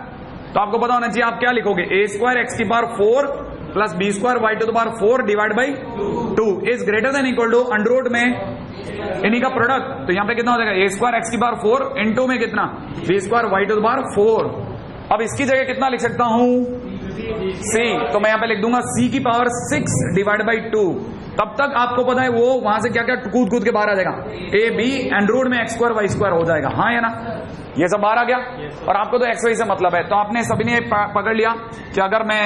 तो आपको पता होना चाहिए आप क्या लिखोगे? a स्क्वायर एक्स की power 4 plus b square y to the power 4 divide by 2 is greater than equal to under में इन्हीं का प्रोडक्ट। तो यहां पे कितना हो जाएगा? a स्क्वायर एक्स की पावर 4 इंटू में कितना? b square y to the power 4। अब इसकी जगह कितना लिख सकता हूं? c। तो मैं यहां पे लिख दूंगा c की पावर 6 डिवाइड बाई 2। तब तक आपको पता है वो वहां से क्या क्या कूद के बाहर आ जाएगा, a b एंड में एक्स स्क्वायर वाई स्क्वायर हो जाएगा। हाँ या ना? ये सब बाहर आ गया। और आपको तो एक्स वाई से मतलब है, तो आपने सभी ने पकड़ लिया कि अगर मैं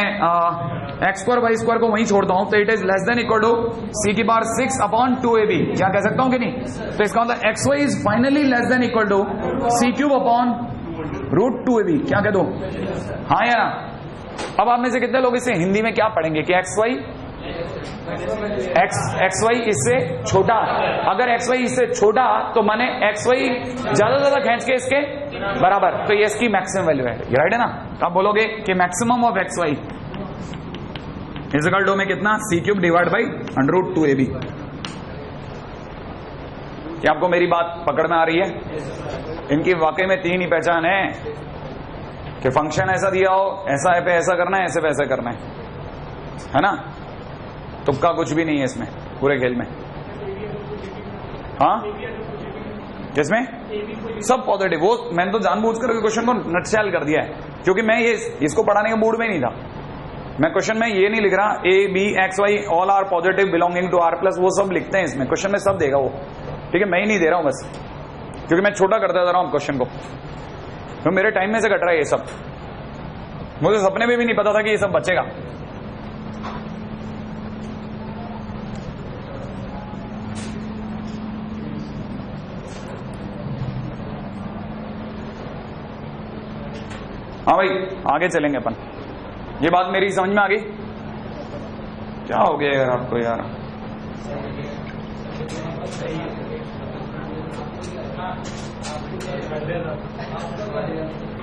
एक्स स्क्वायर वाई स्क्वायर को वहीं छोड़ता हूं तो it is less than equal to C की पावर 6 अपॉन 2ab। क्या कह सकता हूं कि नहीं? तो इसका मतलब x y is finally less than equal to c cube upon √2ab। क्या कह दो? हाँ या ना? अब आप में से कितने लोग इसे हिंदी में क्या पढ़ेंगे कि एक्स वाई इससे छोटा। अगर एक्स वाई इससे छोटा तो माने एक्स वाई ज्यादा खींच के इसके बराबर, तो ये इसकी मैक्सिमम वैल्यू है। ये राइट है ना? तो आप बोलोगे कि maximum of x y is equal to में कितना सी क्यूब डिवाइड बाई √2ab। क्या आपको मेरी बात पकड़ में आ रही है? इनकी वाकई में तीन ही पहचान है कि फंक्शन ऐसा दिया हो, ऐसा है पे ऐसा करना है, ऐसे पे ऐसा करना है ना? तुक्का कुछ भी नहीं है इसमें पूरे खेल में। हाँ, किसमें? सब पॉजिटिव। वो मैंने तो जानबूझकर क्वेश्चन को नटशेल कर दिया है, क्योंकि मैं ये इसको पढ़ाने के मूड में नहीं था। मैं क्वेश्चन में ये नहीं लिख रहा a b x y all are positive belonging to R plus, वो सब लिखते हैं इसमें, क्वेश्चन में सब देगा वो, ठीक है? मैं ही नहीं दे रहा हूं बस, क्योंकि मैं छोटा करता जा रहा हूं क्वेश्चन को, तो मेरे टाइम में से कट रहा है ये सब। मुझे सपने में भी नहीं पता था कि ये सब बचेगा। हाँ भाई, आगे चलेंगे अपन। ये बात मेरी समझ में आ गई? क्या हो गया यार आपको यार?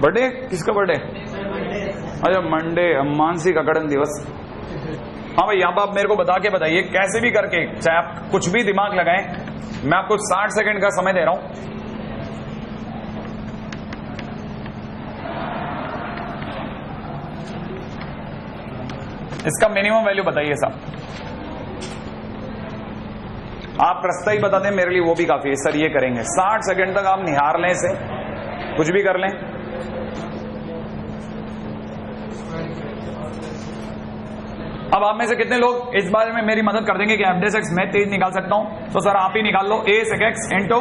बर्थडे किसका बर्थडे? अच्छा मंडे, मानसिक अकड़न दिवस। हाँ भाई, अब आप मेरे को बता के बताइए, कैसे भी करके, चाहे आप कुछ भी दिमाग लगाएं, मैं आपको 60 सेकंड का समय दे रहा हूं। इसका मिनिमम वैल्यू बताइए साहब। आप रास्ता ही बता दें मेरे लिए, वो भी काफी है सर, ये करेंगे। 60 सेकंड तक आप निहार लें इसे, कुछ भी कर लें। अब आप में से कितने लोग इस बारे में मेरी मदद कर देंगे कि एफ डेस एक्स मैं तेज निकाल सकता हूं? तो सर आप ही निकाल लो, a sec x into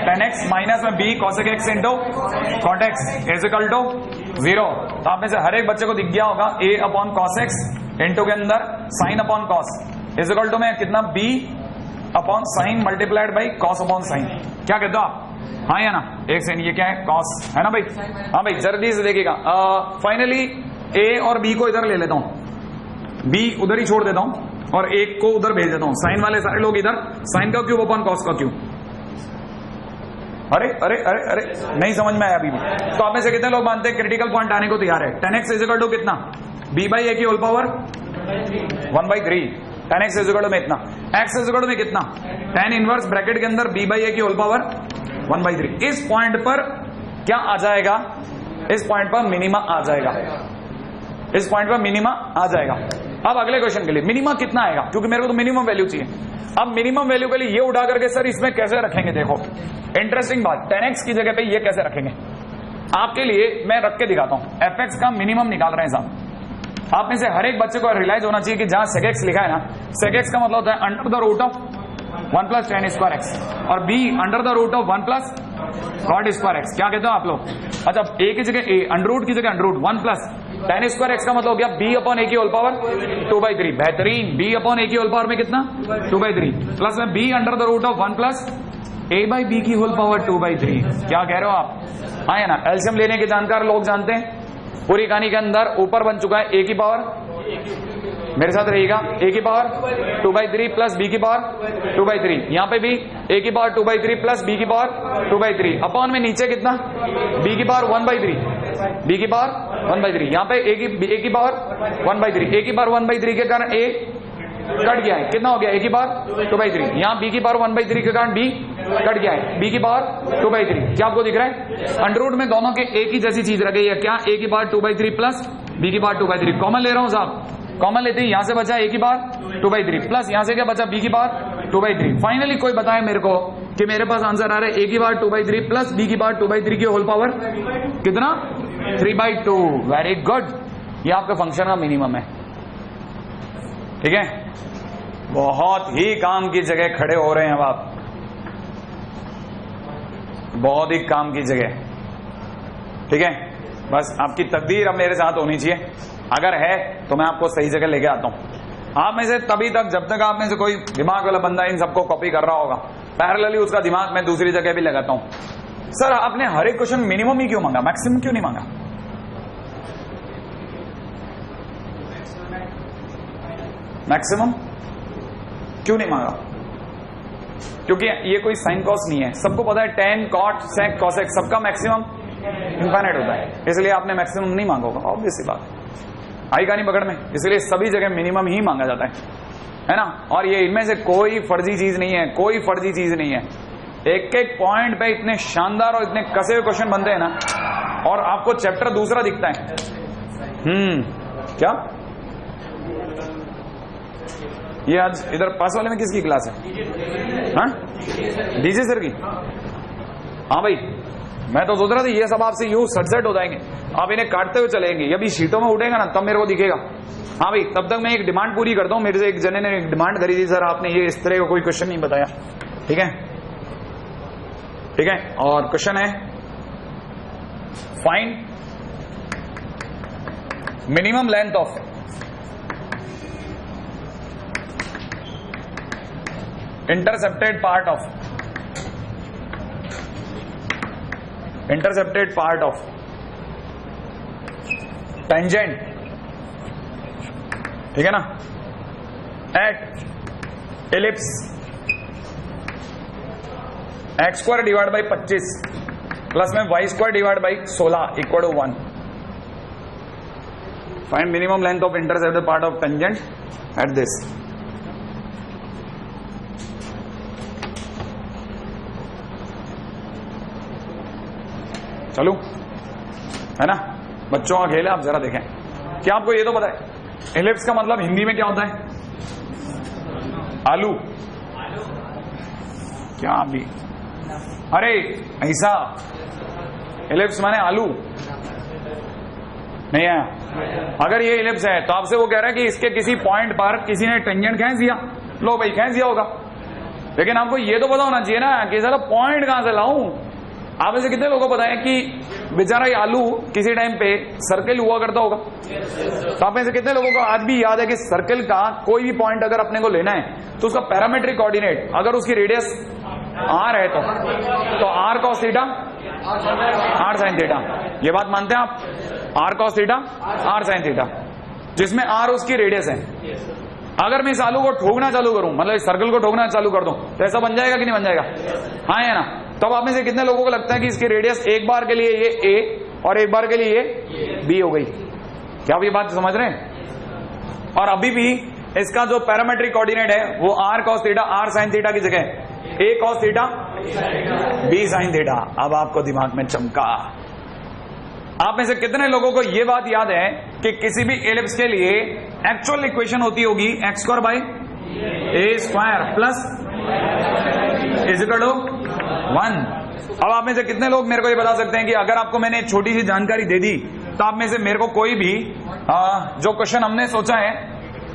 tan x minus में b cosec x into cot x is equal to 0। तो आप में से हर एक बच्चे को दिख गया होगा a upon cos x into के अंदर sin upon cos is equal to में कितना b upon sine multiplied by cos upon sine. क्या कहते हो आप? हाँ या ना? एक सेकंड, ये क्या है? कॉस है ना भाई? हाँ भाई, जल्दी से देखिएगा। फाइनली a और b को इधर ले लेता हूं, b उधर ही छोड़ देता हूं और एक को उधर भेज देता हूं। साइन वाले सारे लोग इधर, साइन का क्यूब अपॉन कॉस का क्यूब। अरे अरे अरे अरे, नहीं समझ में आया अभी भी? तो आप में से कितने लोग मानते हैं क्रिटिकल पॉइंट आने को तैयार है? Tan x is equal to कितना? b बाई ए की whole power 1/3। Tan x is equal to में इतना, एक्स इज इक्वल टू में कितना? टेन इनवर्स ब्रैकेट के अंदर b बाई ए की होल पावर 1/3। इस पॉइंट पर क्या आ जाएगा? इस पॉइंट पर मिनिमा आ जाएगा, इस पॉइंट पर मिनिमा आ जाएगा। अब अगले क्वेश्चन के लिए मिनिमा कितना आएगा, क्योंकि मेरे को तो मिनिमम वैल्यू चाहिए। अब मिनिमम वैल्यू के लिए ये उठा करके सर इसमें कैसे रखेंगे? देखो इंटरेस्टिंग बात, 10x की जगह पे ये कैसे रखेंगे आपके लिए मैं रख के दिखाता हूं। fx का मिनिमम निकाल रहे हैं साहब। आप में से हर एक बच्चे को रियलाइज होना चाहिए कि जहां sec x लिखा है ना, sec x का मतलब होता है under the root of 1 plus tan square x, और b under the root of 1 plus cot square x. क्या कहते हो आप लोग? अच्छा, a की जगह a, अंडर रूट की जगह under root 1 plus tan square x का मतलब हो गया b अपॉन ए की होल पावर 2/3। बेहतरीन, b अपॉन ए की होल पावर में कितना? 2/3 प्लस में b under the root of 1 plus a by b की होल पावर 2/3। क्या कह रहे हो आप? हाँ या ना? एलसीएम लेने के जानकार लोग जानते हैं, पूरी कहानी के अंदर ऊपर बन चुका है a की पावर, मेरे साथ रहिएगा, a की पावर 2/3 प्लस b की पावर 2/3। यहाँ पे भी a की पावर 2/3 प्लस b की पावर 2/3 अपॉन में नीचे कितना? b की पावर 1/3, b की पावर 1/3। यहाँ पे a की पावर 1/3, a की पावर 1/3 के कारण a कट गया है, कितना हो गया? a की पावर 2/3। यहाँ b की पावर 1/3 के कारण b कट गया है, b की पावर 2/3। क्या आपको दिख रहा है? अंडर रूट में दोनों के एक ही जैसी चीज रखी है। क्या? a की पावर 2/3 प्लस b की पावर 2/3। कॉमन ले रहा हूं साहब, कॉमन लेते हैं, यहां से बचा a की पावर 2/3 प्लस यहां से क्या बचा? b की पावर 2/3। फाइनली कोई बताए मेरे को कि मेरे पास आंसर आ रहा है a की पावर 2/3 प्लस b की पावर 2/3 की होल पावर कितना? 3/2। वेरी गुड, ये आपका फंक्शन का मिनिमम है। ठीक है, बहुत ही काम की जगह खड़े हो रहे हैं अब आप, बहुत ही काम की जगह। ठीक है, बस आपकी तकदीर अब मेरे साथ होनी चाहिए, अगर है तो मैं आपको सही जगह लेके आता हूं। आप में से तभी तक जब तक आप में से कोई दिमाग वाला बंदा इन सबको कॉपी कर रहा होगा, पैरेलली उसका दिमाग मैं दूसरी जगह भी लगाता हूं। सर आपने हर एक क्वेश्चन मिनिमम ही क्यों मांगा, मैक्सिमम क्यों नहीं मांगा? मैक्सिमम क्यों नहीं मांगा? क्योंकि ये कोई साइन कॉस नहीं है, सबको पता है टेन कॉट सेक कॉसेक, सबका मैक्सिमम इनफाइनाइट होता है, इसलिए आपने मैक्सिमम नहीं मांगा होगा, ऑब्वियस सी बात। आई कहानी पकड़ में, इसलिए सभी जगह मिनिमम ही मांगा जाता है ना। और ये इनमें से कोई फर्जी चीज नहीं है, कोई फर्जी चीज नहीं है। एक एक पॉइंट पे इतने शानदार और इतने कसे हुए क्वेश्चन बनते हैं ना, और आपको चैप्टर दूसरा दिखता है। क्या ये आज इधर पास वाले में किसकी क्लास है? हाँ, डीजे सर की। हाँ भाई, मैं तो सोच रहा था ये सब आपसे यूं सट हो जाएंगे, आप इन्हें काटते हुए चलेंगे, ये भी शीटों में उठेगा ना तब मेरे को दिखेगा। हाँ भाई, तब तक मैं एक डिमांड पूरी करता हूं। मेरे से एक जने ने एक डिमांड करी थी, सर आपने ये इस तरह का कोई क्वेश्चन नहीं बताया। ठीक है, ठीक है। और क्वेश्चन है find minimum length of intercepted part of tangent, ठीक है ना, at ellipse x square divide by 25 plus में y square divide by 16 equal to 1। Find minimum length of intercepted part of tangent at this. चलो, है ना, बच्चों का खेल है। आप जरा देखें, क्या आपको ये तो पता है एलिप्स का मतलब हिंदी में क्या होता है? आलू। क्या अभी? अरे ऐसा, एलिप्स माने आलू नहीं है। अगर ये एलिप्स है तो आपसे वो कह रहा है कि इसके किसी पॉइंट पर किसी ने टेंजेंट खींच दिया। लो भाई, खींच दिया होगा, लेकिन आपको ये तो पता होना चाहिए ना कि साला पॉइंट कहां से लाऊं। आप में से कितने लोगों को पता है कि बेचारा ये आलू किसी टाइम पे सर्कल हुआ करता होगा? तो आप में से कितने लोगों को आज भी याद है कि सर्कल का कोई भी पॉइंट अगर अपने को लेना है तो उसका पैरामेट्रिक कोऑर्डिनेट, अगर उसकी रेडियस आर है तो r cos theta r sine theta. ये बात मानते हैं आप? R cos theta r sine theta, जिसमें आर उसकी रेडियस है। अगर मैं इस आलू को ठोकना चालू करूं, मतलब इस सर्कल को ठोकना चालू कर दूं, तो ऐसा बन जाएगा कि नहीं बन जाएगा? हाँ या ना? तब आप में से कितने लोगों को लगता है कि इसकी रेडियस एक बार के लिए ये ए और एक बार के लिए ये बी हो गई? क्या आप ये बात समझ रहे हैं? और अभी भी इसका जो पैरामेट्रिक कोऑर्डिनेट है वो r cos theta r sine theta की जगह a cos theta b sine theta. अब आपको दिमाग में चमका। आप में से कितने लोगों को यह बात याद है कि किसी भी एलिप्स के लिए एक्चुअल इक्वेशन होती होगी x square by a square plus is equal to 1। अब आप में से कितने लोग मेरे को ये बता सकते हैं कि अगर आपको मैंने छोटी सी जानकारी दे दी तो आप में से मेरे को कोई भी जो क्वेश्चन हमने सोचा है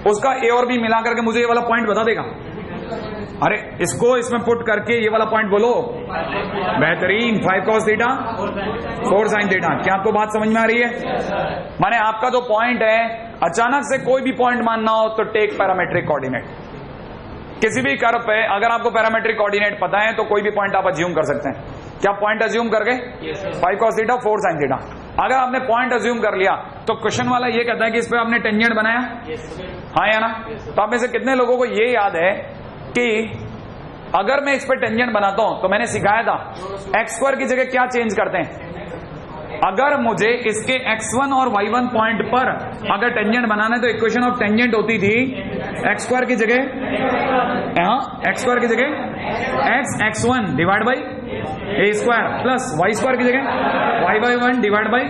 उसका ए और बी मिला करके मुझे ये वाला पॉइंट बता देगा? अरे इसको इसमें पुट करके ये वाला पॉइंट बोलो। बेहतरीन, 5 cos थीटा 4 sin थीटा। क्या आपको बात समझ में आ रही है? माने आपका जो पॉइंट है, अचानक से कोई भी पॉइंट मानना हो तो टेक पैरामेट्रिक कोऑर्डिनेट। किसी भी कर्व पे अगर आपको पैरामेट्रिक कोऑर्डिनेट पता है तो कोई भी पॉइंट आप अज्यूम कर सकते हैं। क्या पॉइंट अज्यूम करके 5 cos थीटा 4 sin थीटा। अगर आपने पॉइंट अज्यूम कर लिया तो क्वेश्चन वाला ये कहता है कि इस पे आपने टेंजेंट बनाया, हाँ या ना? तो आप में से कितने लोगों को ये याद है कि अगर मैं इस पे टेंजेंट बनाता हूं तो मैंने सिखाया था एक्स स्क्वायर की जगह क्या चेंज करते हैं? अगर मुझे इसके x1 और y1 पॉइंट पर अगर टेंजेंट बनाना है तो इक्वेशन ऑफ टेंजेंट होती थी एक्स स्क्वायर की जगह एक्स स्क्वायर की जगह x1 divide by a square plus y square की जगह y by 1 divide by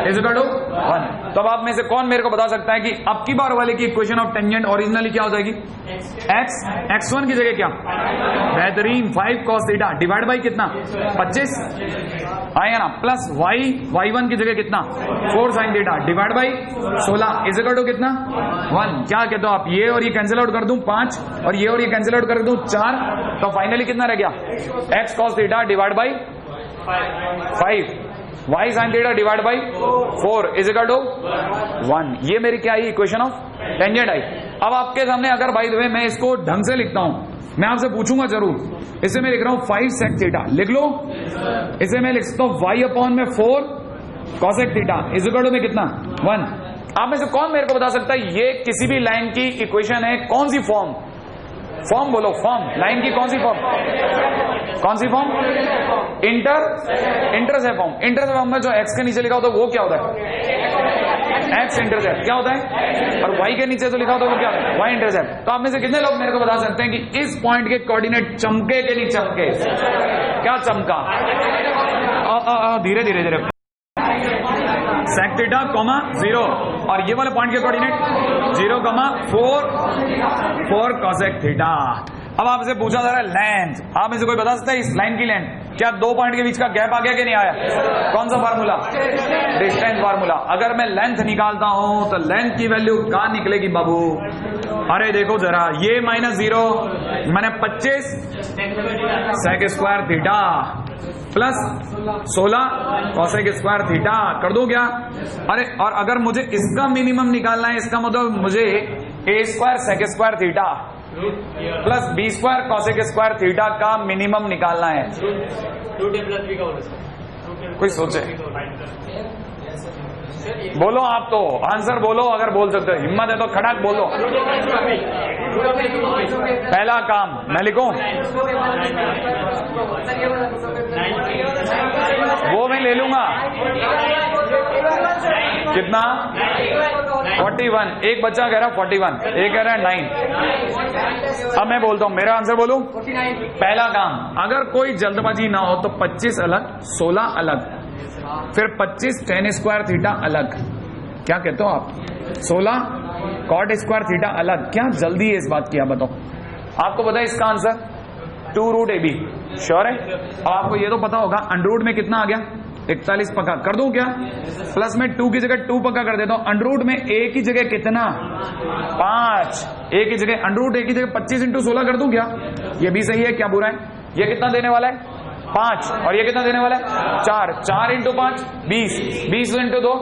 is equal to 1। तो अब आप में से कौन मेरे को बता सकता है कि अब की बार वाले की इक्वेशन ऑफ टेंजेंट ओरिजिनली क्या हो जाएगी? x1 की जगह क्या? बेहतरीन, 5 cos थीटा डिवाइड बाई कितना? 25 आएगा ना, प्लस y1 की जगह कितना? 4 sin theta divide by 16 is equal to कितना? 1। क्या कहते हो आप? ये और ये कैंसिल आउट कर दूं 5 और ये और ये कैंसिल आउट कर दूं 4, तो फाइनली कितना रह गया? x cos theta divide by 5 y sin theta divide by 4 is equal to 1। ये मेरी क्या आई? इक्वेशन ऑफ टेंजेंट आई। अब आपके सामने अगर बाय द वे मैं इसको ढंग से लिखता हूं, मैं आपसे पूछूंगा जरूर, इसे मैं लिख रहा हूं 5 sec थीटा, लिख लो। इसे मैं लिख सकता हूं y अपॉन में 4 cosec theta is equal to में कितना? 1। आप में से कौन मेरे को बता सकता है ये किसी भी लाइन की इक्वेशन है? कौन सी फॉर्म? फॉर्म बोलो, फॉर्म। लाइन की कौन सी फॉर्म? कौन सी फॉर्म? इंटर से फॉर्म। इंटर से फॉर्म में जो एक्स के नीचे लिखा होता है वो क्या होता है? एक्स इंटरसेप्ट क्या होता है, और वाई के नीचे तो लिखा होता है वो क्या है, वाई इंटरसेप्ट। तो आप में से कितने लोग मेरे को बता सकते हैं कि इस पॉइंट के कोऑर्डिनेट चमके के नहीं चमके? क्या चमका? धीरे धीरे धीरे सेक थीटा कॉमा 0, और ये वाले पॉइंट के कोऑर्डिनेट 0, 4 कॉसेक थीटा। अब आपसे पूछा जा रहा है लेंथ, आप में से कोई बता सकता है इस लाइन की लेंथ? क्या दो पॉइंट के बीच का गैप आ गया कि नहीं आया? कौन सा फार्मूला? Distance formula. अगर मैं लेंथ निकालता हूं तो लेंथ की वैल्यू कहां निकलेगी बाबू? अरे देखो जरा, ये -0 मैंने 25 sec square theta plus 16 cosec square theta कर दो क्या? अरे और अगर मुझे इसका मिनिमम निकालना है, इसका मतलब मुझे a square sec square theta plus b square cosec square theta का मिनिमम निकालना है। कोई सोचे? बोलो आप तो आंसर बोलो, अगर बोल सकते हो, हिम्मत है तो खड़ाक बोलो। पहला काम मैं लिखूं, वो मैं ले लूंगा। कितना? 41। एक बच्चा कह रहा 41, एक कह रहा है 9। अब मैं बोलता हूं, मेरा आंसर बोलूं। पहला काम, अगर कोई जल्दबाजी ना हो तो 25 अलग, 16 अलग, फिर 25 tan स्क्वायर थीटा अलग। क्या कहते हो आप? 16 cot स्क्वायर थीटा अलग। क्या जल्दी है इस बात की? आप बताओ। आपको पता है इसका आंसर 2√AB? श्योर है? और आपको ये तो पता होगा अंडररूट में कितना आ गया? 41 पक्का कर दूं क्या? प्लस में 2 की जगह 2 पक्का कर देता हूं। अंडररूट में a की जगह कितना? 5। a की जगह अंडररूट a की जगह 25 × 16 कर दूं क्या? ये भी सही है, क्या बुरा है? ये कितना देने वाला है? 5। और ये कितना देने वाला है? 4। 4 × 5 20, 20 × 2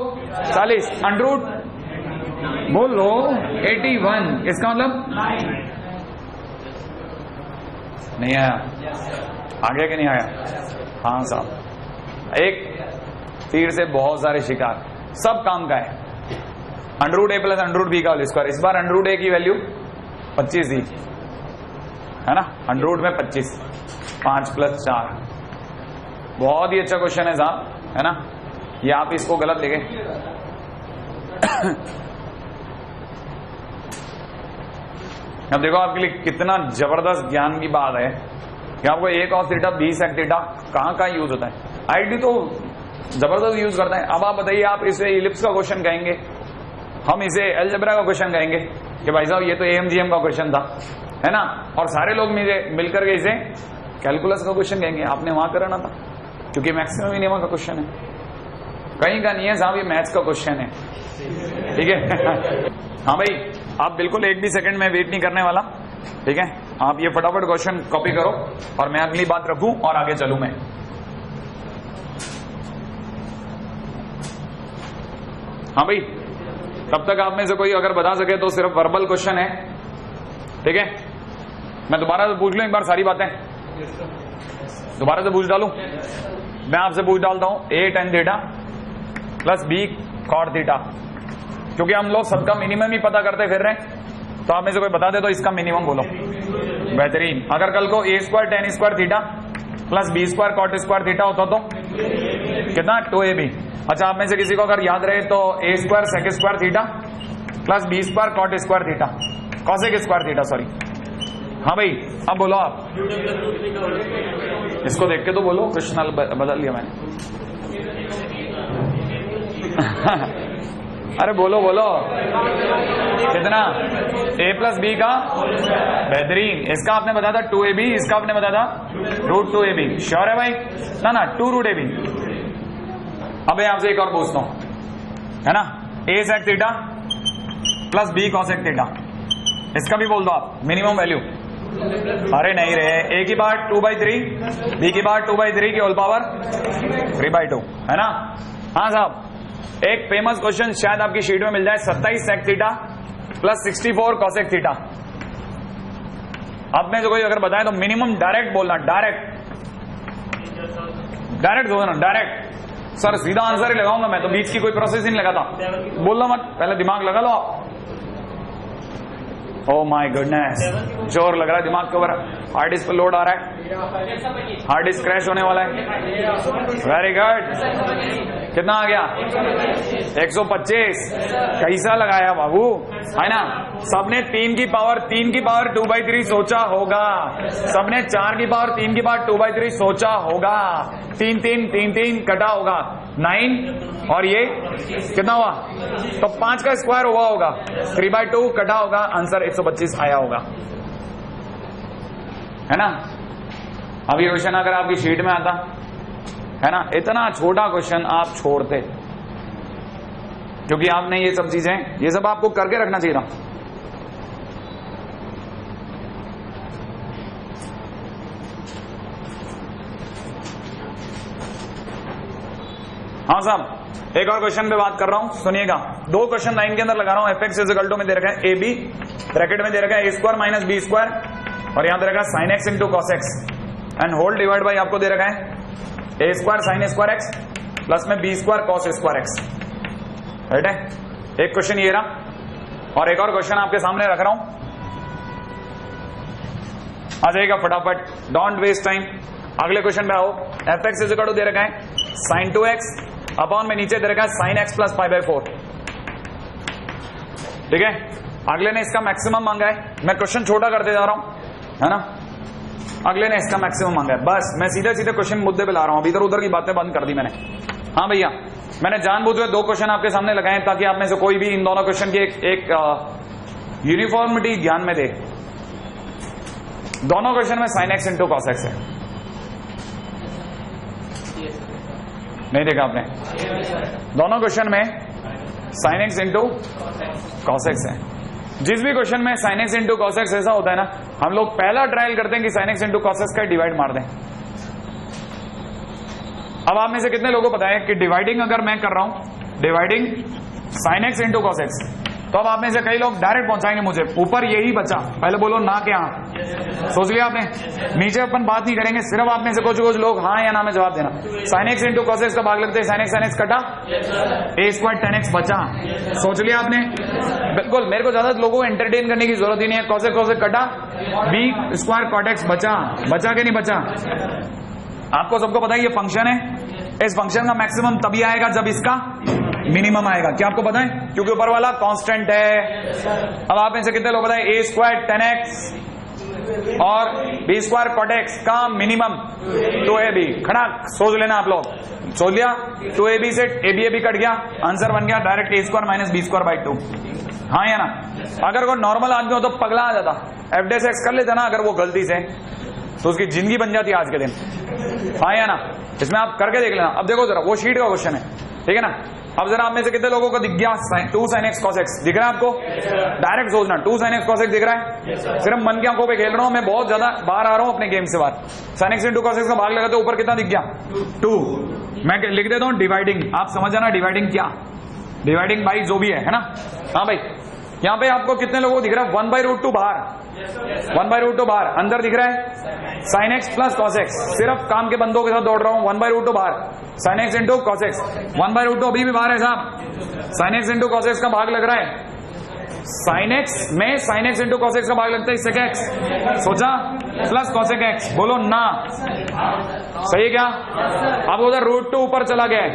40। अंडररूट बोलो 81। इसका मतलब नहीं आया? आ गया कि नहीं आया? हाँ साहब, एक तीर से बहुत सारे शिकार, सब काम का है। √a प्लस √b का होल स्क्वायर। इस बार √a की वैल्यू 25 दी है ना, √ में 25, 5 + 4। बहुत ही अच्छा क्वेश्चन है साहब, है ना? ये आप इसको गलत लिखे। अब देखो आपके लिए कितना जबरदस्त ज्ञान की बात है कि आपको a cos theta b sec theta कहां यूज होता है। आईडी तो जबरदस्त यूज करता है। अब आप बताइए, आप इसे इलिप्स का क्वेश्चन कहेंगे, हम इसे अलजेब्रा का क्वेश्चन कहेंगे कि भाई साहब ये तो AMGM का क्वेश्चन था, है ना? और सारे लोग मिलकर के इसे कैलकुलस का क्वेश्चन कहेंगे। आपने वहां कराना था क्योंकि मैक्सिमम मिनिमम का क्वेश्चन है, कहीं का नहीं है साहब, ये मैथ्स का क्वेश्चन है। ठीक है? हाँ भाई, आप बिल्कुल एक भी सेकंड में वेट नहीं करने वाला। ठीक है? आप ये फटाफट क्वेश्चन कॉपी करो और मैं अगली बात रखूं और आगे चलूं मैं। हाँ भाई, तब तक आप में से कोई अगर बता सके तो सिर्फ वर्बल क्वेश्चन है। ठीक है? मैं दोबारा से पूछ लूं एक बार सारी बातें, दोबारा से पूछ डालूं। मैं आपसे पूछ डालता हूं a tan theta plus b cot theta, क्योंकि हम लोग सबका मिनिमम ही पता करते फिर रहे हैं। तो आप में से कोई बता दे तो इसका मिनिमम बोलो। बेहतरीन। अगर कल को a square tan square theta plus b square cot square theta होता तो कितना? 2ab। अच्छा, आप में से किसी को अगर याद रहे तो a square sec square theta plus b square cot square theta cosec square theta, sorry. हाँ भाई, अब बोलो आप। इसको देख के तो बोलो, कृष्ण बदल लिया मैंने। अरे बोलो बोलो, कितना? a प्लस b का बेहतरीन। इसका आपने बताया था 2ab, इसका आपने बताया था √2ab। श्योर है भाई? ना 2√ab। अब मैं आपसे एक और पूछता हूं, है ना? a sec theta plus b cosec theta, इसका भी बोल दो आप मिनिमम वैल्यू। अरे नहीं रे, a की पावर 2/3, b की पावर 2/3 की होल पावर 3/2, है ना? हाँ साहब, एक फेमस क्वेश्चन शायद आपकी शीट में मिल जाए, 27 sec theta plus 64 cosec theta. आप में से कोई अगर बताए तो मिनिमम डायरेक्ट बोलना, डायरेक्ट बोलना, डायरेक्ट। सर सीधा आंसर ही लगाऊंगा मैं तो, बीच की कोई प्रोसेस ही नहीं लगाता। बोलना मत, पहले दिमाग लगा लो आप। ओह माय गुडनेस, जोर लग रहा है दिमाग के ऊपर। हार्ड डिस्क पर लोड आ रहा है, हार्ड डिस्क क्रैश होने वाला है। Very good. कितना आ गया 125। कैसा लगाया बाबू, है ना। सबने 3 की पावर 2/3 सोचा होगा, सबने 4 की पावर 3 की पावर 2/3 सोचा होगा। 3 कटा होगा 9 और ये कितना हुआ, तो 5 का स्क्वायर हुआ होगा, 3/2 कटा होगा, आंसर 125 आया होगा, है ना। अब ये क्वेश्चन अगर आपकी शीट में आता, है ना, इतना छोटा क्वेश्चन आप छोड़ते, क्योंकि आपने ये सब चीजें, ये सब आपको करके रखना चाहिए था। हाँ साहब, एक और क्वेश्चन पे बात कर रहा हूं, सुनिएगा। 2 क्वेश्चन 9 के अंदर लगा रहा हूं। एफ एक्स इक्वल टू में दे रखा है ए बी, ब्रैकेट में दे रखा है a square minus b square, और यहां दे रखा है sin x into cos x, and whole divide by आपको दे रखा है a square sine square x plus में b square cos square x, right है। एक क्वेश्चन ये रहा, और एक और क्वेश्चन आपके सामने रख रहा हूं, आ जाएगा फटाफट, डोंट वेस्ट टाइम। अगले क्वेश्चन पे आओ। एफ एक्स इक्वल टू दे रखा है sin 2x अपॉन में नीचे दे रखा है sin x प्लस 5/4, ठीक है। अगले ने इसका मैक्सिमम मांगा है, मैं क्वेश्चन छोटा करते जा रहा हूं, है ना। अगले ने इसका मैक्सिमम मांगा है, बस मैं सीधे सीधे क्वेश्चन मुद्दे पे ला रहा हूं, इधर उधर की बातें बंद कर दी मैंने। हाँ भैया, मैंने जानबूझकर 2 क्वेश्चन आपके सामने लगाए ताकि आप में से कोई भी इन दोनों क्वेश्चन की एक यूनिफॉर्मिटी ध्यान में दे। दोनों क्वेश्चन में sin x into cos x है, नहीं देखा आपने। दोनों क्वेश्चन में sin x into cos x है। जिस भी क्वेश्चन में sin x into cos x ऐसा होता है ना, हम लोग पहला ट्रायल करते हैं कि sin x into cos x का डिवाइड मार दें। अब आप में से कितने लोगों को पता है कि डिवाइडिंग अगर मैं कर रहा हूं, dividing sin x into cos x, तो अब आप में से कई लोग डायरेक्ट पहुंचाएंगे मुझे, ऊपर यही बचा, पहले बोलो ना क्या हाँ, सोच लिया आपने। नीचे अपन बात नहीं करेंगे, सिर्फ आप में से कुछ लोग हाँ या ना में जवाब देना। sin x into cos x का भाग लगते हैं sin x कटा, a स्क्वायर 10x बचा, सोच लिया आपने। बिल्कुल, मेरे को ज्यादा लोगों को एंटरटेन करने की जरूरत ही नहीं है। कॉस एक्स कटा, b स्क्वायर कॉट एक्स बचा, बचा के नहीं बचा। आपको सबको पता है ये फंक्शन है, इस फंक्शन का मैक्सिमम तभी आएगा जब इसका मिनिमम आएगा। क्या आपको पता है? क्योंकि ऊपर वाला कांस्टेंट है। अब आप में से कितने लोग बताएं a स्क्वायर 10x और b स्क्वायर कॉट एक्स का मिनिमम 2ab। खड़ा सोच लेना आप लोग, सोच लिया। 2ab से ab कट गया, आंसर बन गया direct a square minus b square by 2। हाँ या ना? अगर कोई नॉर्मल आदमी हो तो पगला आ जाता, f(x) कर लेता ना अगर वो गलती से, तो उसकी जिंदगी बन जाती आज के दिन। हाँ या ना? इसमें आप करके देख लेना। अब देखो जरा, वो शीट का क्वेश्चन है, ठीक है ना। अब जरा आप में से कितने लोगों को दिख गया 2 sin x cos x? दिख रहा है आपको? डायरेक्ट सोचना, 2 sin x cos x दिख रहा है? सिर्फ मन की आंखों पे खेल रहा हूं मैं, बहुत ज्यादा बाहर आ रहा हूं अपने गेम से बाहर। sin x into cos x का भाग लगा तो ऊपर कितना दिख गया? 2। मैं लिख देता हूं डिवाइडिंग, आप समझ जाना डिवाइडिंग क्या, डिवाइडिंग बाई जो भी है ना। हाँ भाई, यहाँ पे आपको कितने लोगों को दिख रहा है? 1/√2 बाहर, 1/√2 बाहर, अंदर दिख रहा है sin x plus cos x। सिर्फ काम के बंदों के साथ दौड़ रहा हूं। 1/√2 बाहर, sin x into cos x। 1/√2 अभी भी बाहर है साहब, sin x into cos x का भाग लग रहा है। sin x में sin x into cos x का भाग लगता है sec x, सोचा, प्लस cosec x। बोलो ना, सही है क्या? अब उधर √2 ऊपर चला गया है,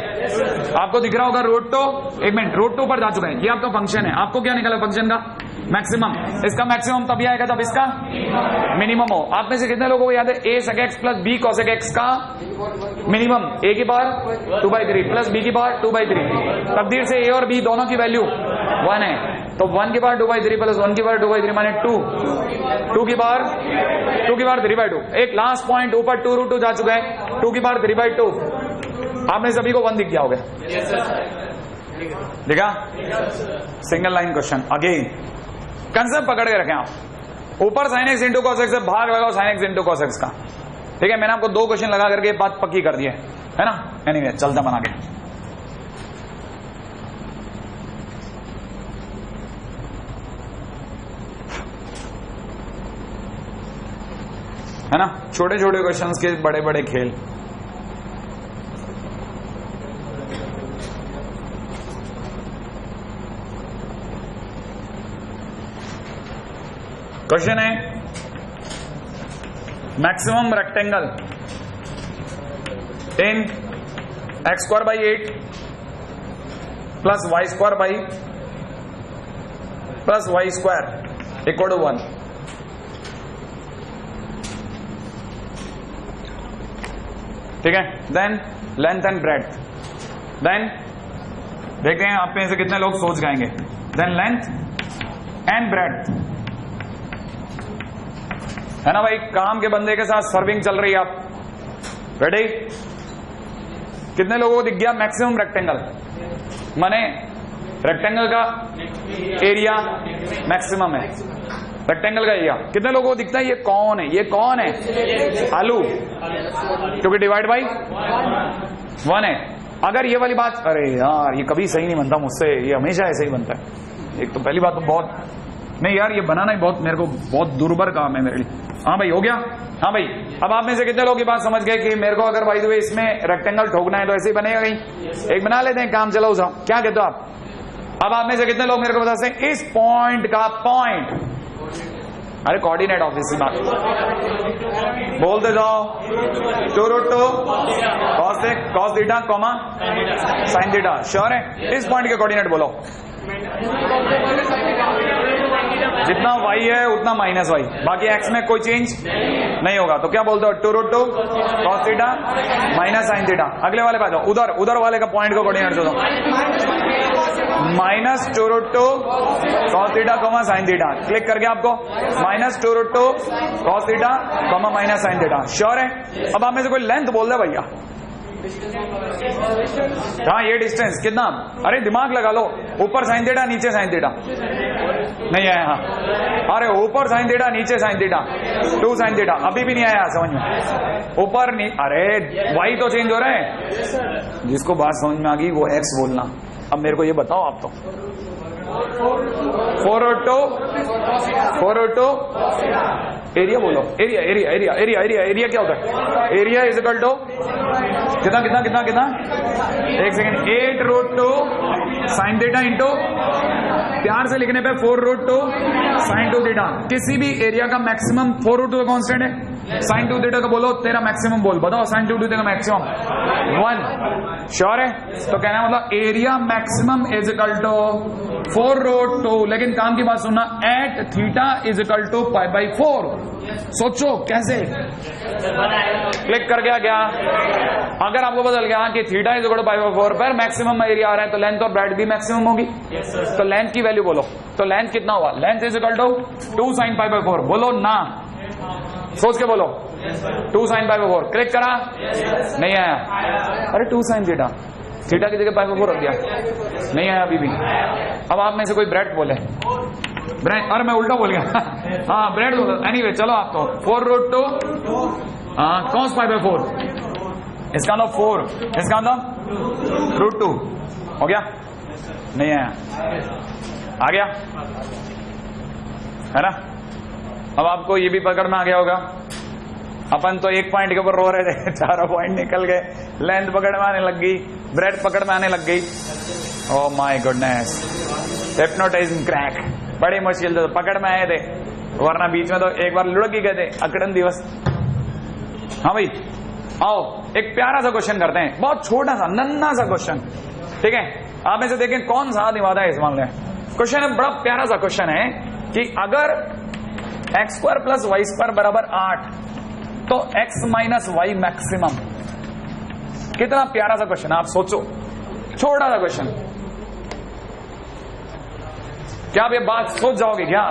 आपको दिख रहा होगा √2। एक मिनट, √2 ऊपर जा चुका है, ये आपका फंक्शन है। आपको क्या निकला फंक्शन का? मैक्सिमम। इसका मैक्सिमम तभी आएगा जब इसका मिनिमम हो। आप में से कितने लोगों को याद है a sec x plus b cosec x का मिनिमम? a की पावर 2/3 प्लस b की पावर 2/3। तकदीर से a और b दोनों की वैल्यू 1 है, तो 1 की पावर 2/3 प्लस 1 की पावर 2/3 माने 2, 2 की पावर 3/2। एक लास्ट पॉइंट ऊपर 2√2 जा चुका है, 2 की पावर 3/2। आपने सभी को 1 दिख गया होगा, देखा? Single line question again, concept पकड़ के रखें आप। ऊपर sin x into cos x से भाग लगाओ sin x into cos x का, ठीक है। मैंने आपको 2 क्वेश्चन लगा करके बात पक्की कर दी है ना। एनीवे, चलता बना के, है ना। छोटे छोटे क्वेश्चंस के बड़े बड़े खेल। क्वेश्चन है, maximum rectangle in x square by 8 plus y square by plus y square equal to 1। ठीक है, then length and breadth, then देखते हैं आप में से कितने लोग सोच जाएंगे। देन लेंथ एंड ब्रेड्थ, है ना भाई, काम के बंदे के साथ सर्विंग चल रही है। आप रेडी? कितने लोगों को दिख गया मैक्सिमम रेक्टेंगल? माने रेक्टेंगल का एरिया मैक्सिमम है, रेक्टेंगल का एरिया कितने लोगों को दिखता है? ये कौन है? ये कौन है? आलू, क्योंकि डिवाइड बाई 1 है। अगर ये वाली बात, अरे यार ये कभी सही नहीं बनता मुझसे, ये हमेशा ऐसे ही बनता है। एक तो पहली बात तो बहुत नहीं यार, ये बनाना ही बहुत मेरे को बहुत दुर्बर काम है मेरे लिए। हाँ भाई, हो गया? हाँ भाई, अब आप में से कितने लोग ये बात समझ गए कि मेरे को अगर बाय द वे इसमें रेक्टेंगल ठोकना है तो ऐसे ही बनेगा नहीं, एक बना लेते हैं, काम चलाओ साहब, क्या कहते हो आप? अब आप में से कितने लोग मेरे को बता सकते हैं इस पॉइंट का पॉइंट? अरे कोऑर्डिनेट ऑफिस की बात बोलते जाओ, 2√2 cos theta comma sine theta, sure है? इस पॉइंट के कोऑर्डिनेट बोलो। जितना y है उतना माइनस y, बाकी x में कोई चेंज नहीं होगा, तो क्या बोलते हो? 2√2 cos theta minus sine theta. अगले वाले पे जाओ, उधर वाले का पॉइंट को कोऑर्डिनेट दो, minus 2√2 cos theta comma sine theta. Click करके आपको minus 2√2 cos theta comma minus sine theta, sure है? अब आप में से कोई लेंथ बोल दे भैया। हाँ, ये डिस्टेंस कितना? अरे दिमाग लगा लो, ऊपर साइन थीटा नीचे साइन थीटा नहीं आया? हाँ, अरे ऊपर साइन थीटा नीचे साइन थीटा 2 साइन थीटा, अभी भी नहीं आया समझ में? ऊपर नहीं, अरे वाई तो चेंज हो रहा है। जिसको बात समझ में आ गई वो एक्स बोलना। अब मेरे को ये बताओ आप तो 4√2 एरिया बोलो, एरिया क्या होता है? एरिया इज इक्वल टू कितना एक सेकंड, 8√2 साइन थीटा इंटू, प्यार से लिखने पे 4√2 साइन 2 थीटा। किसी भी एरिया का मैक्सिमम 4√2 का कांस्टेंट है, साइन 2 थीटा का बोलो तेरा मैक्सिमम बोल, बताओ साइन 2 थीटा का मैक्सिमम 1, श्योर है? तो कहना मतलब area maximum is equal to 4√2, लेकिन काम की बात सुनना, at theta is equal to pi by 4। सोचो कैसे? क्लिक कर गया क्या? अगर आपको बदल गया कि theta is equal to pi by 4 पर मैक्सिमम एरिया आ रहा है, तो लेंथ और ब्रेड्थ भी मैक्सिमम होगी। तो लेंथ की वैल्यू बोलो, तो लेंथ कितना हुआ? Length is equal to 2 sine pi by 4, बोलो ना, सोच के बोलो 2 साइन पाई बाई 4। क्लिक करा? नहीं आया। अरे 2 साइन थीटा, थीटा की जगह पाई बाई 4 रख दिया, नहीं आया अभी भी। अब आप में से कोई ब्रेड बोले, ब्रेड, अरे मैं उल्टा बोल गया हाँ ब्रेड बोलो, एनीवे चलो आप तो 4√2 cos पाई बाई 4, इसका मतलब 4, इसका मतलब √2 हो गया? नहीं आया, आ गया है ना? अब आपको ये भी पकड़ में आ गया होगा। अपन तो एक पॉइंट के ऊपर रो रहे थे, चारों पॉइंट निकल गए, लेंथ पकड़ में आने लग गई, ब्रेड पकड़ में आने लग गई। Oh my goodness, hypnotising crack, बड़ी मुश्किल से पकड़ में आए थे, वरना बीच में तो एक बार लुढ़क ही गए थे, अकड़न दिवस। हाँ भाई आओ, एक प्यारा सा क्वेश्चन करते हैं, बहुत छोटा सा नन्ना सा क्वेश्चन, ठीक है? आप में से देखें कौन सा निवादा है इस मामले में। क्वेश्चन है, बड़ा प्यारा सा क्वेश्चन है कि अगर x square plus y square बराबर 8, तो एक्स माइनस वाई मैक्सिमम। कितना प्यारा सा क्वेश्चन, आप सोचो, छोटा सा क्वेश्चन। क्या आप ये बात सोच जाओगे क्या?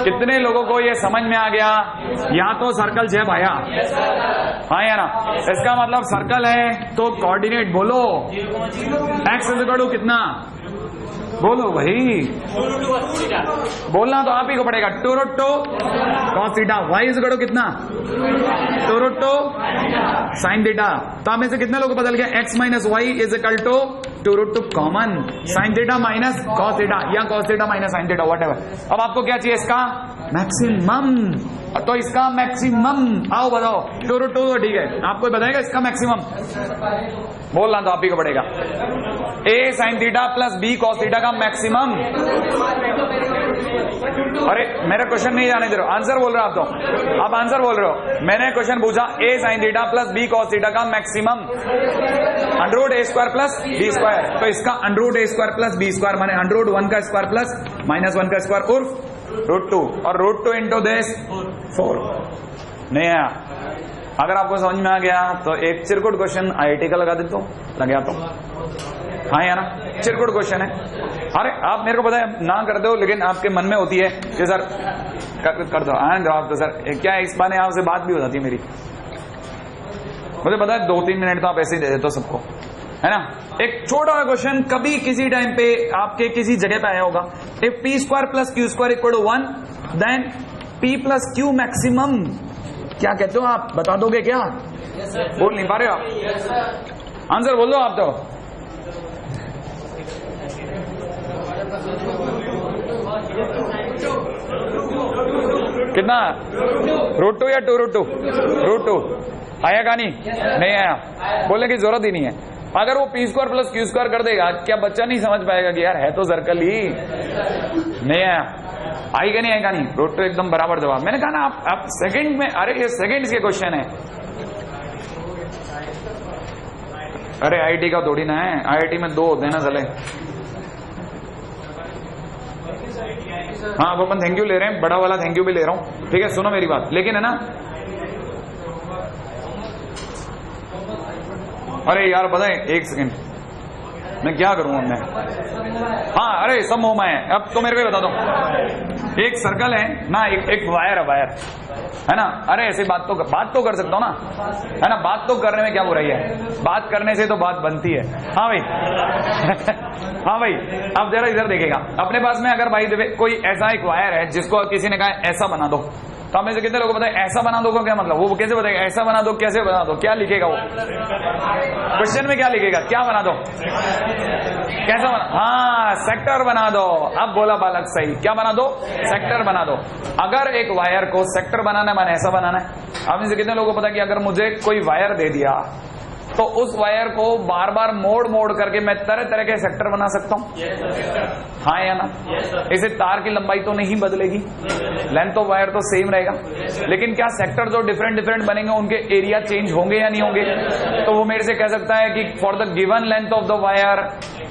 कितने लोगों को ये समझ में आ गया? या तो सर्कल है भाया, हाँ या ना? इसका मतलब सर्कल है तो कोऑर्डिनेट बोलो, एक्स इज इक्वल टू कितना बोलो भाई, बोलना तो आप ही को पड़ेगा, 2√2 cos theta, y is equal to कितना 2√2 साइन थीटा। तो आप में से कितने लोगों को बदल गया? X minus y is equal to 2√2 common sine theta minus cos theta या cos theta minus sine theta whatever. अब आपको क्या चाहिए इसका मैक्सिमम, तो इसका मैक्सिमम आओ बताओ 2√2 तो ठीक है, आपको बताएगा इसका मैक्सिमम बोलना तो आप ही को पड़ेगा। a sine theta plus b cos theta का मैक्सिमम। अरे मेरा क्वेश्चन नहीं जाने दे रहे हो, आंसर बोल रहे हो आप, तो आप आंसर बोल रहे हो। मैंने क्वेश्चन पूछा a sine theta plus b cos theta का मैक्सिमम √a² प्लस b², तो इसका √a² प्लस b² माने √1 का स्क्वायर प्लस -1 का स्क्वायर उर्फ √2 और √2 इंटू दिस 4। नहीं आया? अगर आपको समझ में आ गया तो एक चिरकुट क्वेश्चन IIT का लगा देता हूँ, लग गया तो हाँ या ना, चिरकुट क्वेश्चन है। अरे आप मेरे को पता है ना कर दो, लेकिन आपके मन में होती है कि सर कर दो जवाब, तो सर क्या इस बार आपसे बात भी हो जाती है मेरी, मुझे पता है 2-3 मिनट तो आप ऐसे ही दे देते हो सबको, है ना। एक छोटा क्वेश्चन कभी किसी टाइम पे आपके किसी जगह पे आया होगा, if p² plus q² equal to 1 then p plus q maximum. क्या कहते हो आप, बता दोगे क्या? बोल नहीं पा रहे हो आप, आंसर बोल दो आप तो। कितना √2 या 2√2? √2 आया का नहीं आया, बोलने की जरूरत ही नहीं है। अगर वो p² प्लस q² कर देगा, क्या बच्चा नहीं समझ पाएगा कि यार है तो सर्कल ही? नहीं आया, आएगा नहीं आएगा नहीं, √2 एकदम बराबर जवाब। मैंने कहा ना आप सेकंड में, अरे ये सेकंड्स के क्वेश्चन है। अरे IIT का थोड़ी ना है, IIT में 2 होते हैं ना साले। हाँ वो अपन थैंक यू ले रहे हैं, बड़ा वाला थैंक यू भी ले रहा हूं, ठीक है। सुनो मेरी बात, लेकिन है ना, अरे यार बताए एक सेकंड मैं क्या करूं मैं। हाँ अरे सब मोह माया है, अब तो मेरे को बता दो। एक सर्कल है ना, एक वायर है ना। अरे ऐसे बात तो कर सकता हूँ ना, है ना। बात तो करने में क्या बुराई है, बात करने से तो बात बनती है। हाँ भाई हाँ भाई, अब जरा इधर देखेगा अपने पास में, अगर भाई कोई ऐसा एक वायर है जिसको किसी ने कहा ऐसा बना दो, तो हमें से कितने लोगों को पता है ऐसा बना दो का क्या मतलब? वो कैसे बताएगा ऐसा बना दो, कैसे बना दो, क्या लिखेगा वो क्वेश्चन में, क्या लिखेगा, क्या बना दो, कैसा बना? हाँ सेक्टर बना दो। अब बोला बालक सही, क्या बना दो? सेक्टर बना दो। अगर एक वायर को सेक्टर बनाना है माने ऐसा बनाना है। अब इनसे कितने लोगों को पता कि अगर मुझे कोई वायर दे दिया तो उस वायर को बार बार मोड़ करके मैं तरह तरह के सेक्टर बना सकता हूं, हाँ या ना। इसे तार की लंबाई तो नहीं बदलेगी, लेंथ ऑफ वायर तो सेम रहेगा, लेकिन क्या सेक्टर जो डिफरेंट बनेंगे उनके एरिया चेंज होंगे या नहीं होंगे? तो वो मेरे से कह सकता है कि for the given length of the wire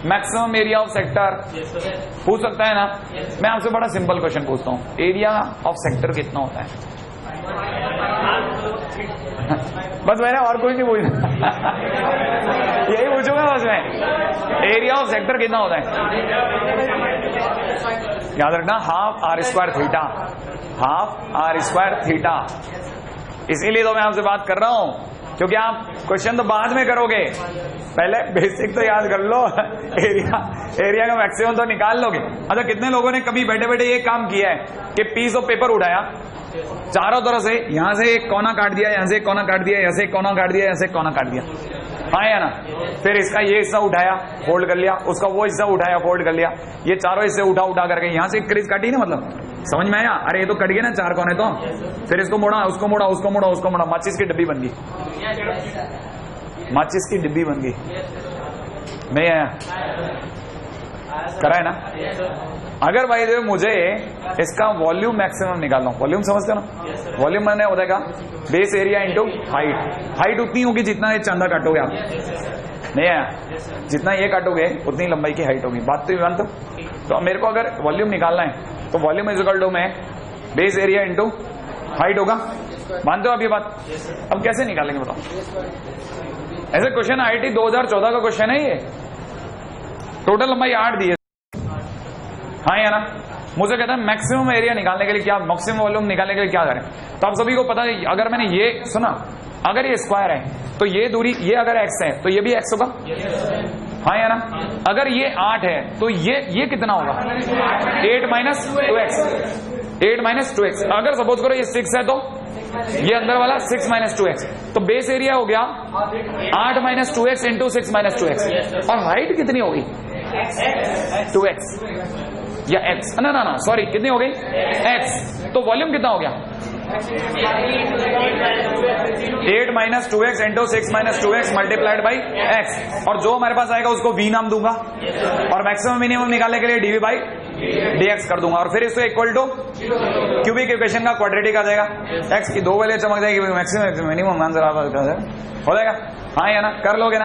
maximum area of sector, पूछ सकता है ना। मैं आपसे बड़ा सिंपल क्वेश्चन पूछता हूँ, एरिया ऑफ सेक्टर कितना होता है? बस मैंने और कुछ नहीं पूछना यही पूछूंगा बस मैं, एरिया ऑफ सेक्टर कितना होता है? याद रखना ½ r²θ, ½ r²θ। इसीलिए तो मैं आपसे बात कर रहा हूं, क्योंकि आप क्वेश्चन तो बाद में करोगे, पहले बेसिक तो याद कर लो एरिया का मैक्सिमम तो निकाल लोगे। अच्छा कितने लोगों ने कभी बैठे बैठे ये काम किया है कि पीस ऑफ पेपर उठाया, चारों तरफ से, यहां से एक कोना काट दिया, यहां से एक कोना काट दिया, यहां से एक कोना काट दिया, यहां से एक कोना काट दिया, हाँ या ना। फिर इसका ये हिस्सा उठाया फोल्ड कर लिया, उसका वो हिस्सा उठाया फोल्ड कर लिया, ये चारों हिस्से उठा करके यहां से एक क्रीज काटी ना, मतलब समझ में आया? अरे ये तो कट गया ना 4 कोने तो, फिर इसको मोड़ा, उसको मोड़ा, उसको मोड़ा, उसको मोड़ा, माचिस की डिब्बी बन गई, माचिस की डिब्बी बन गई। नहीं आया? करा है ना। अगर भाई देखो मुझे इसका वॉल्यूम मैक्सिमम निकालना हो, वॉल्यूम समझते हो ना, वॉल्यूम मैंने हो जाएगा base area into height. Height उतनी होगी जितना ये चंदा काटोगे आप, नहीं आया? जितना ये काटोगे उतनी लंबाई की हाइट होगी, बात तो जानते हो। तो मेरे को अगर वॉल्यूम निकालना है तो वॉल्यूम इज इक्वल टू में बेस एरिया इंटू हाइट होगा, मानते हो आप ये बात? अब कैसे निकालेंगे बताओ? ऐसे क्वेश्चन IIT 2014 का क्वेश्चन है ये, टोटल लंबाई 8 दी है, हाँ या ना। मुझे कहता है मैक्सिमम एरिया निकालने के लिए क्या, मैक्सिमम वॉल्यूम निकालने के लिए क्या करें? तो आप सभी को पता है, अगर मैंने ये सुना, अगर ये स्क्वायर है तो ये दूरी, ये अगर x है तो ये भी x होगा, हाँ या ना। अगर ये 8 है तो ये कितना होगा? 8 - 2x, 8 - 2x। अगर सपोज करो ये 6 है तो ये अंदर वाला 6 माइनस 2x, तो बेस एरिया हो गया 8 minus 2x into 6 minus 2x, और हाइट कितनी होगी 2x या x, ना ना ना सॉरी कितनी हो गई x, तो वॉल्यूम कितना हो गया 8 minus 2x into 6 minus 2x multiplied by x, और जो हमारे पास आएगा उसको v नाम दूंगा और मैक्सिमम मिनिमम निकालने के लिए dv बाई dx कर दूंगा, और फिर इसको इक्वल टू क्यूबिक इक्वेशन का क्वाड्रेटिक आ जाएगा, x की दो वैल्यू चमक जाएगी, मैक्सिमम मिनिमम आंसर हो जाएगा। हाँ या ना, कर लोगे ना।